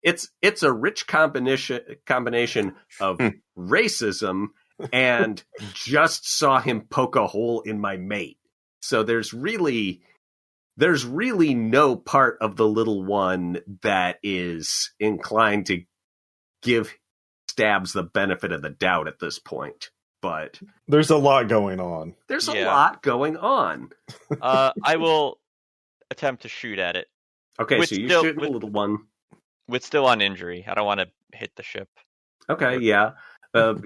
it's a rich combination of racism and just saw him poke a hole in my mate. So there's really no part of the little one that is inclined to give Stabs the benefit of the doubt at this point. But there's a lot going on. There's a lot going on. I will attempt to shoot at it. Okay, so you're shooting the little one. With still on injury. I don't want to hit the ship. Okay, yeah. Nope.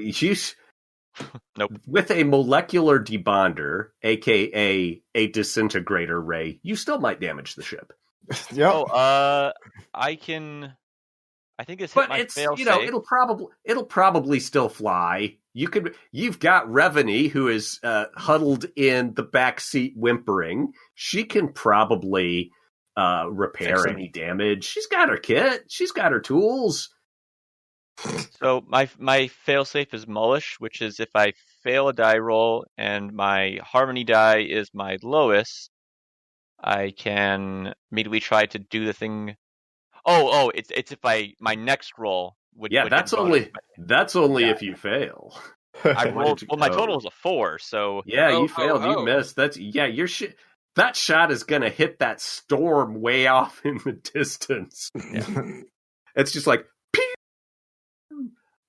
With a molecular debonder, aka a disintegrator ray, you still might damage the ship. Yeah. Oh, I think it's hit my fail safe. It'll probably still fly. You've got Reveney, who is huddled in the back seat whimpering. She can probably repair any damage. She's got her kit. She's got her tools. So my failsafe is Mullish, which is if I fail a die roll and my harmony die is my lowest, I can immediately try to do the thing. Oh, it's if my next roll would. Yeah, that's only if you fail. I rolled. Well, my total is a 4, so yeah, you failed. You missed. Your shit. That shot is gonna hit that storm way off in the distance. Yeah. It's just like.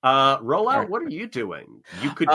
Rollout, what are you doing? You could.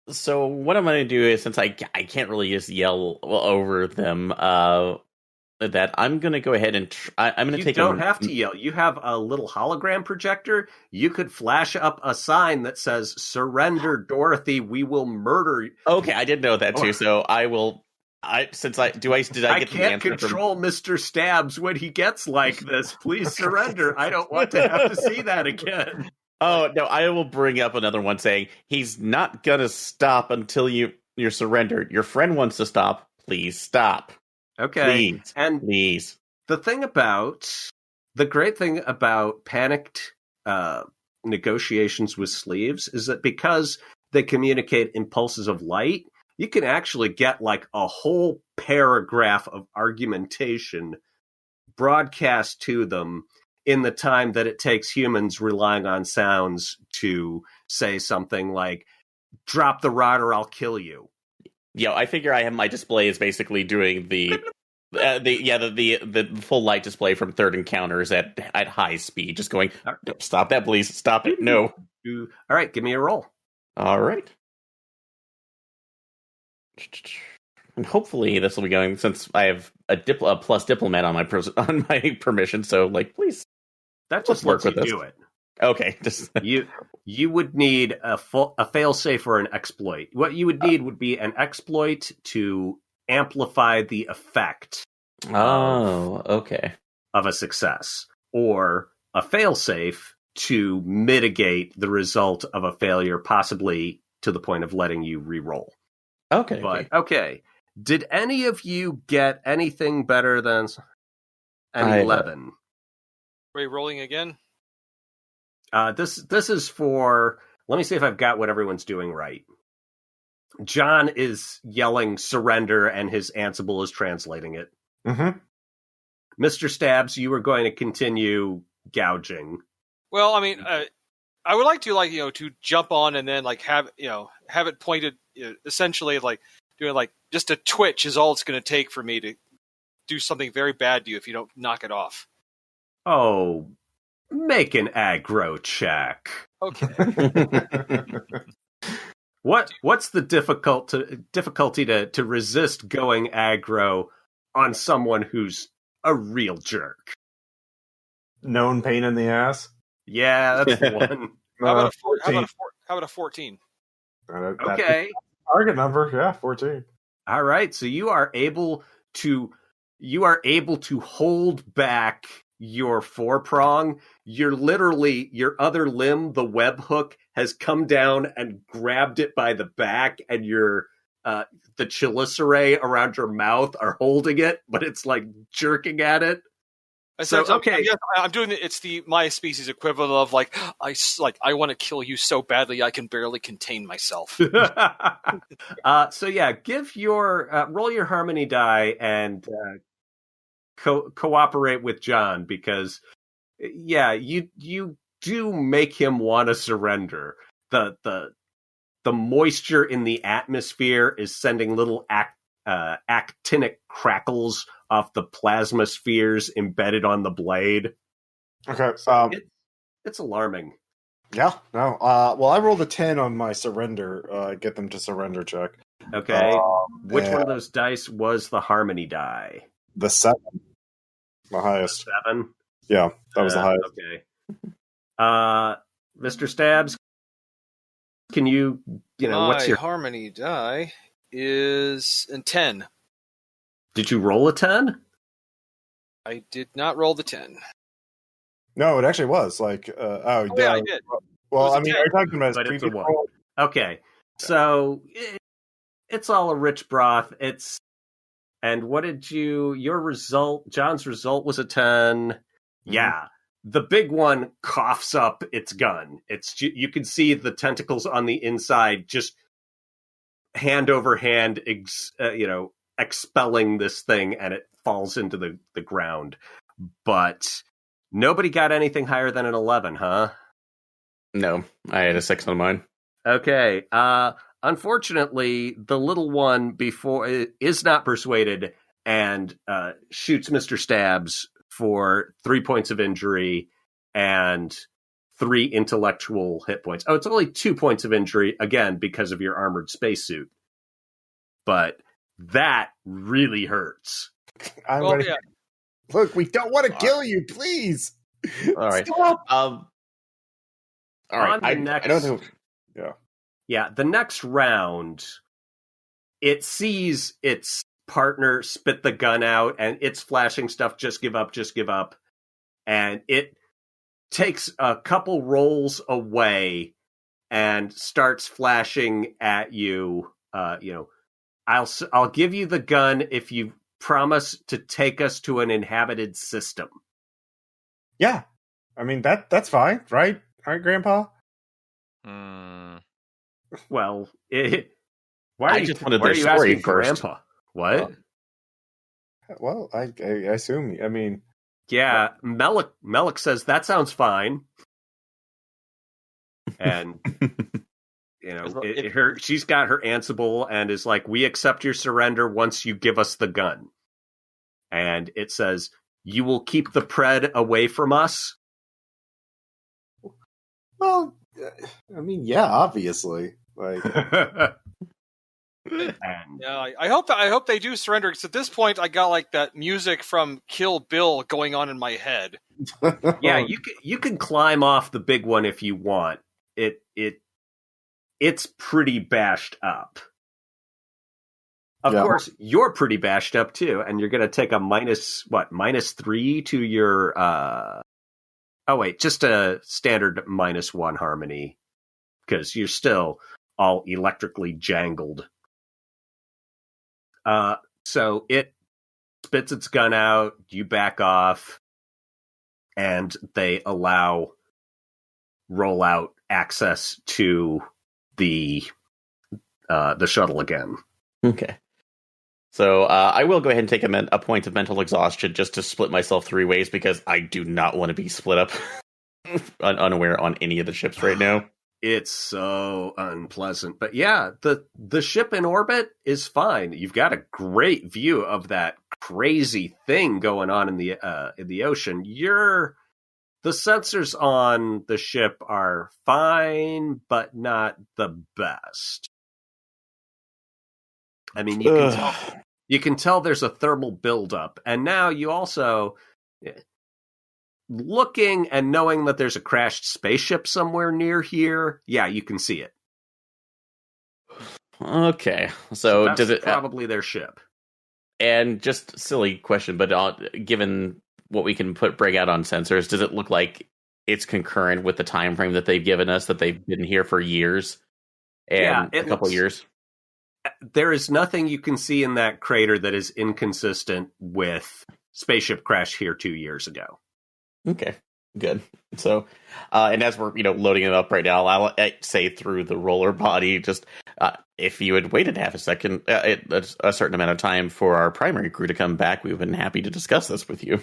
So what I'm going to do is, since I can't really just yell over them, that I'm going to go ahead and I'm going to take. You don't have to yell. You have a little hologram projector. You could flash up a sign that says "Surrender, Dorothy. We will murder you." Okay, I did know that too. So I will. I can't control Mr. Stabs when he gets like this. Please surrender. I don't want to have to see that again. Oh, no, I will bring up another one saying, he's not going to stop until you're surrendered. Your friend wants to stop. Please stop. Okay. Please. And Please. the great thing about panicked negotiations with sleeves is that because they communicate impulses of light, you can actually get like a whole paragraph of argumentation broadcast to them in the time that it takes humans relying on sounds to say something like, drop the rod or I'll kill you. Yeah, I figure I have my display is basically doing the full light display from Third Encounters at high speed, just going, stop that, please, stop it, no. All right, give me a roll. All right. And hopefully this will be going, since I have a plus diplomat on my permission, so, like, please. That just Let's lets work you with do it. Okay, just You would need a failsafe or an exploit. What you would need would be an exploit to amplify the effect okay. of a success, or a failsafe to mitigate the result of a failure, possibly to the point of letting you re-roll. Okay. But okay, did any of you get anything better than an 11? Are you rolling again? This is for. Let me see if I've got what everyone's doing right. John is yelling surrender, and his Ansible is translating it. Mm-hmm. Mr. Stabs, you were going to continue gouging. Well, I mean, I would like to, to jump on and then have it pointed, essentially doing just a twitch is all it's going to take for me to do something very bad to you if you don't knock it off. Oh, make an aggro check. Okay. What's the difficulty to resist going aggro on someone who's a real jerk? Known pain in the ass. Yeah, that's the one. How about a 14? Okay. Target number, yeah, 14. All right, so you are able to hold back your foreprong. You're literally, your other limb, the web hook, has come down and grabbed it by the back, and your the chelicerae around your mouth are holding it, but it's like jerking at it. So okay, I'm doing it. It's my species equivalent of I want to kill you so badly I can barely contain myself. So yeah, give your roll your harmony die and cooperate with John, because you do make him want to surrender. The moisture in the atmosphere is sending little actinic crackles off the plasma spheres embedded on the blade. Okay, it's alarming. Yeah, no. Well, I rolled a 10 on my surrender. Get them to surrender check. Okay, which one of those dice was the harmony die? The 7, the highest. 7. Yeah, that was the highest. Okay. Mr. Stabs, can you what's your harmony die is a 10. Did you roll a 10? I did not roll the 10. No, it actually was yeah, I did. Well, I mean, are you talking about but his it's a previous 1. roll? Okay, so it's all a rich broth. And what did your result? John's result was a 10. Mm-hmm. Yeah. The big one coughs up its gun. You can see the tentacles on the inside just hand over hand, expelling this thing, and it falls into the ground. But nobody got anything higher than an 11, huh? No, I had a 6 on mine. Okay. Unfortunately, the little one is not persuaded and shoots Mr. Stabs for 3 points of injury and 3 intellectual hit points. Oh, it's only 2 points of injury, again, because of your armored spacesuit. But that really hurts. Look, we don't want to kill you, please. All right. Stop. All right. I don't know. Yeah. Yeah, the next round, it sees its partner spit the gun out, and it's flashing stuff, just give up, just give up. And it takes a couple rolls away and starts flashing at you, I'll give you the gun if you promise to take us to an inhabited system. Yeah, I mean that's fine, right? Right, Grandpa? Well, why I are you, just wanted why their are you story asking first. Grandpa? What? Well, I assume. I mean, Yeah, Melik says that sounds fine, and she's got her Ansible and is like, "We accept your surrender once you give us the gun." And it says, "You will keep the Pred away from us." well, I mean, yeah, obviously, like. And Yeah, I hope they do surrender. Because at this point, I got like that music from Kill Bill going on in my head. yeah, you can climb off the big one if you want. It's pretty bashed up. Of course, you're pretty bashed up too, and you're going to take a -3 to your. Oh wait, just a standard -1 harmony because you're still all electrically jangled. So it spits its gun out. You back off, and they allow rollout access to the shuttle again. Okay. So I will go ahead and take a point of mental exhaustion just to split myself 3 ways because I do not want to be split up unaware on any of the ships right now. It's so unpleasant. But yeah, the ship in orbit is fine. You've got a great view of that crazy thing going on in the ocean. The sensors on the ship are fine, but not the best. I mean, you can tell there's a thermal buildup, and now you also looking and knowing that there's a crashed spaceship somewhere near here. Yeah, you can see it. Okay, so that's does it probably their ship? And just silly question, but given what we can bring out on sensors, does it look like it's concurrent with the time frame that they've given us, that they've been here for years and a couple years? There is nothing you can see in that crater that is inconsistent with spaceship crash here 2 years ago. Okay, good. So, and as we're loading it up right now, I'll say through the roller body, just if you had waited half a second, a certain amount of time for our primary crew to come back, we've been happy to discuss this with you.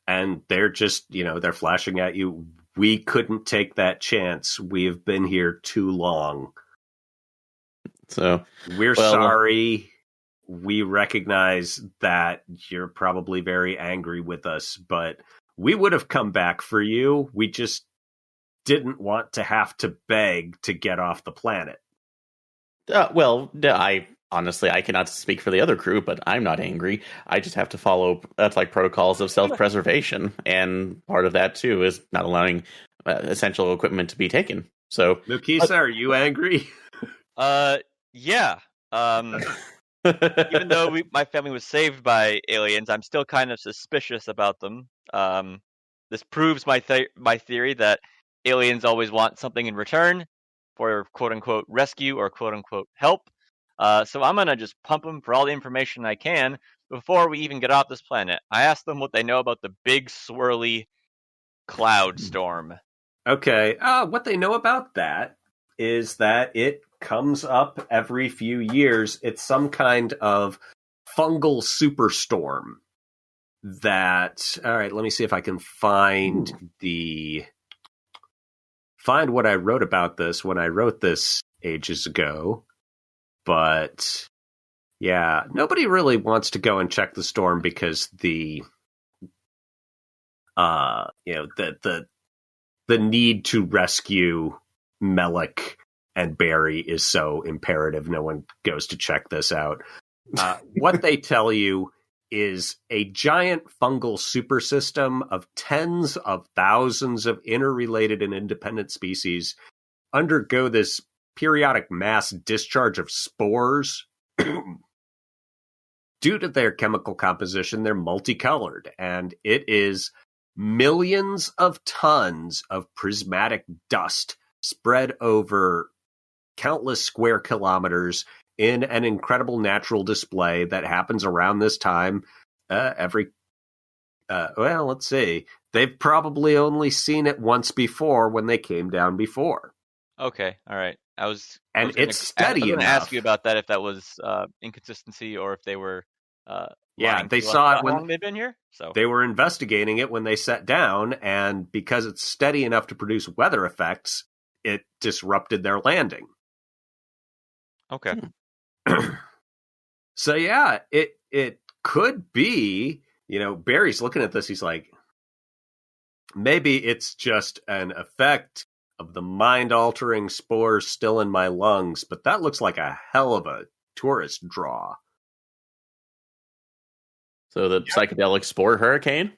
And they're just, they're flashing at you. We couldn't take that chance. We've been here too long. So we're sorry. We recognize that you're probably very angry with us, but we would have come back for you. We just didn't want to have to beg to get off the planet. I honestly, I cannot speak for the other crew, but I'm not angry. I just have to follow protocols of self-preservation, and part of that too is not allowing essential equipment to be taken. So, Mukisa, are you angry? Yeah. Even though my family was saved by aliens, I'm still kind of suspicious about them. This proves my theory that aliens always want something in return for quote-unquote rescue or quote-unquote help. So I'm going to just pump them for all the information I can before we even get off this planet. I asked them what they know about the big swirly cloud storm. Okay. What they know about that is that it comes up every few years. It's some kind of fungal superstorm that, all right, let me see if I can find what I wrote about this when I wrote this ages ago. But yeah, nobody really wants to go and check the storm because the need to rescue Melik and Barry is so imperative. No one goes to check this out. What they tell you is a giant fungal supersystem of tens of thousands of interrelated and independent species undergo this periodic mass discharge of spores. Due to their chemical composition, they're multicolored, and it is millions of tons of prismatic dust spread over countless square kilometers in an incredible natural display that happens around this time every. Well, let's see. They've probably only seen it once before when they came down before. Okay, all right. And it's steady I was going to enough. ask you about that, if that was inconsistency or if they were lying they to us saw it about when how long they've been here. So they were investigating it when they sat down, and because it's steady enough to produce weather effects, it disrupted their landing. okay. So yeah, it could be, Barry's looking at this, he's like, maybe it's just an effect of the mind-altering spores still in my lungs, but that looks like a hell of a tourist draw. So the psychedelic spore hurricane?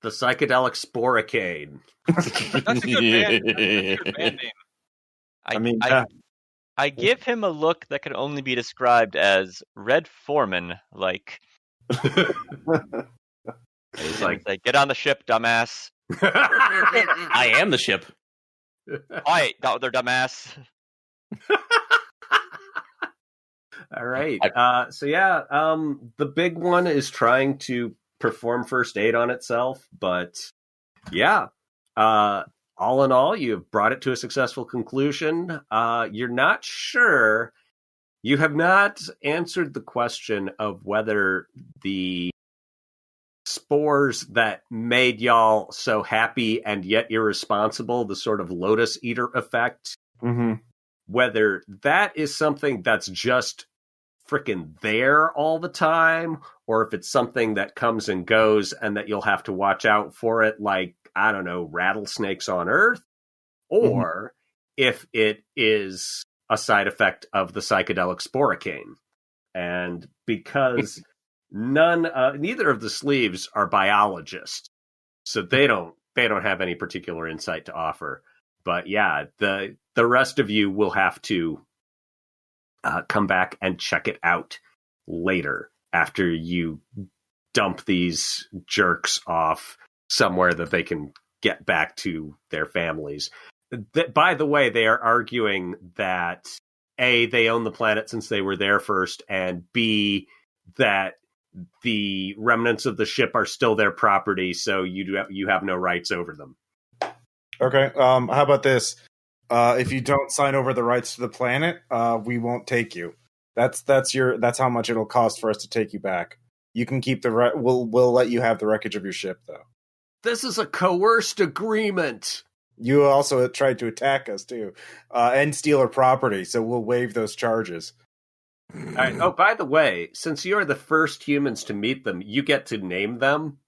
The psychedelic sporicane. That's a good band. That's a good band name. I give him a look that can only be described as Red Foreman, like. He's like, get on the ship, dumbass. I am the ship. Quiet, other dumbass. All right. So yeah, the big one is trying to perform first aid on itself, but yeah, all in all, you've brought it to a successful conclusion. You're not sure. You have not answered the question of whether the spores that made y'all so happy and yet irresponsible, the sort of lotus eater effect, whether that is something that's just freaking there all the time, or if it's something that comes and goes and that you'll have to watch out for it, like, I don't know, rattlesnakes on Earth, or if it is a side effect of the psychedelic sporicane. And because neither of the sleeves are biologists, so they don't have any particular insight to offer. But yeah, the rest of you will have to come back and check it out later after you dump these jerks off somewhere that they can get back to their families. By the way, they are arguing that A, they own the planet since they were there first, and B, that the remnants of the ship are still their property, so you have no rights over them. Okay, how about this? If you don't sign over the rights to the planet, we won't take you. That's how much it'll cost for us to take you back. You can keep we'll let you have the wreckage of your ship, though. This is a coerced agreement. You also tried to attack us too, and steal our property, so we'll waive those charges. All right. Oh, by the way, since you're the first humans to meet them, you get to name them.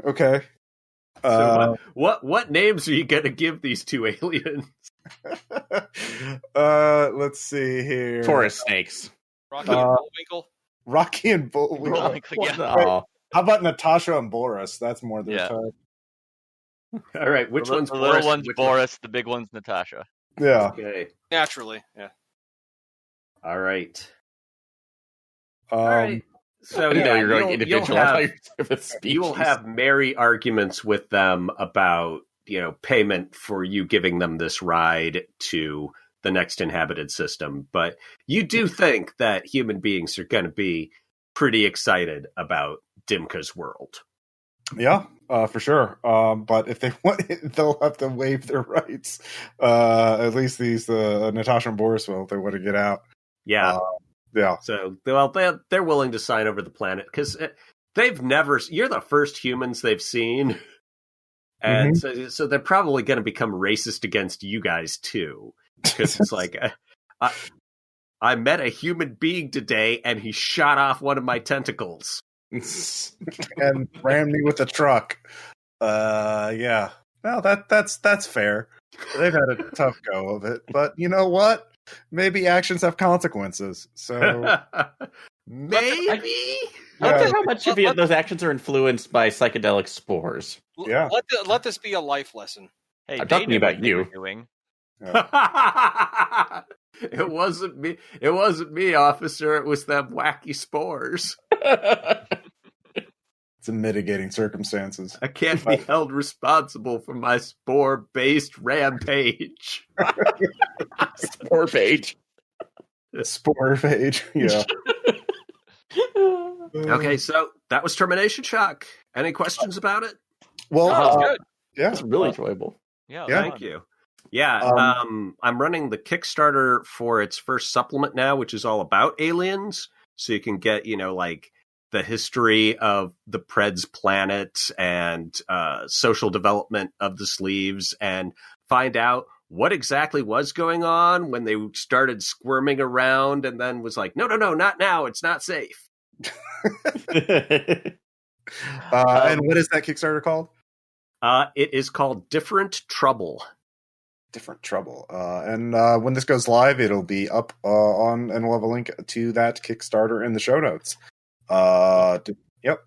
Okay. So what names are you going to give these two aliens? Let's see here. Forest snakes. Rocky and Bullwinkle. Rocky and Bullwinkle. Yeah. How about Natasha and Boris? That's more their type. All right, which one's the Boris? little one's Boris, the big one's Natasha. Yeah. Okay. Naturally, yeah. All right. All right. So I didn't know you were going you'll individual. you will have merry arguments with them about, payment for you giving them this ride to the next inhabited system. But you do think that human beings are going to be pretty excited about Dimka's world. Yeah, for sure. But if they want it, they'll have to waive their rights. At least these Natasha and Boris will if they want to get out. Yeah. Yeah. So, they're willing to sign over the planet because you're the first humans they've seen. And so they're probably going to become racist against you guys too. Because it's like, I met a human being today and he shot off one of my tentacles. And rammed me with a truck. Yeah. Well, that's fair. They've had a tough go of it. But you know what? Maybe actions have consequences. So maybe. I wonder how much of those actions are influenced by psychedelic spores. Yeah. Let this be a life lesson. Hey, I'm talking about you. It wasn't me. It wasn't me, officer. It was them wacky spores. It's a mitigating circumstances. I can't be held responsible for my spore-based rampage. Spore page. Spore page. Yeah. Okay, so that was Termination Shock. Any questions about it? Well, Oh, that's good. yeah, It's really enjoyable. Yeah, Yeah. Thank you. Yeah, I'm running the Kickstarter for its first supplement now, which is all about aliens. So you can get, like the history of the Pred's planet and social development of the sleeves, and find out what exactly was going on when they started squirming around and then was like, no, not now. It's not safe. And what is that Kickstarter called? It is called Different Trouble. Different Trouble. And when this goes live, it'll be up on, and we'll have a link to that Kickstarter in the show notes. Yep.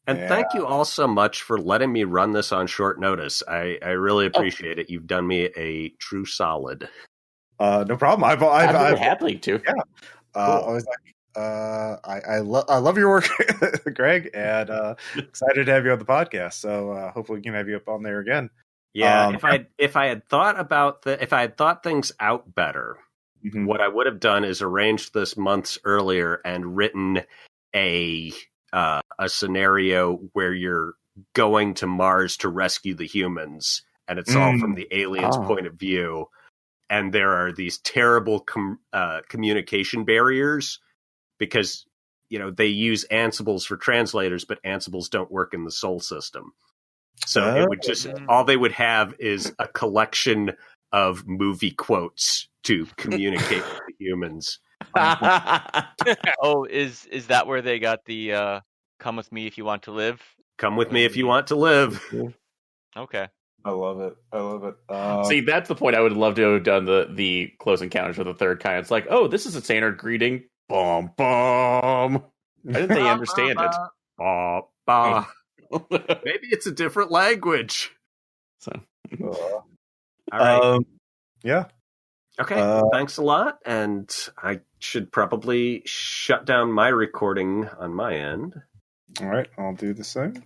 And thank you all so much for letting me run this on short notice. I really appreciate it. You've done me a true solid. No problem. I'd be happy to. Yeah. I was like, I love your work, Greg, and excited to have you on the podcast. So hopefully we can have you up on there again. Yeah, if I had thought things out better, mm-hmm. what I would have done is arranged this months earlier and written a scenario where you're going to Mars to rescue the humans, and it's all from the aliens' point of view, and there are these terrible communication barriers because they use Ansibles for translators, but Ansibles don't work in the Sol system. So it would just all they would have is a collection of movie quotes to communicate with the humans. Oh, is that where they got the "Come with me if you want to live"? Come with me if you want to live. Okay. I love it. See, that's the point I would love to have done the Close Encounters with the Third Kind. It's like, oh, this is a standard greeting. Bum bum. Why didn't they understand it? Bah, bah. Maybe it's a different language. So, all right. Yeah. Okay. Thanks a lot, and I should probably shut down my recording on my end. All right, I'll do the same.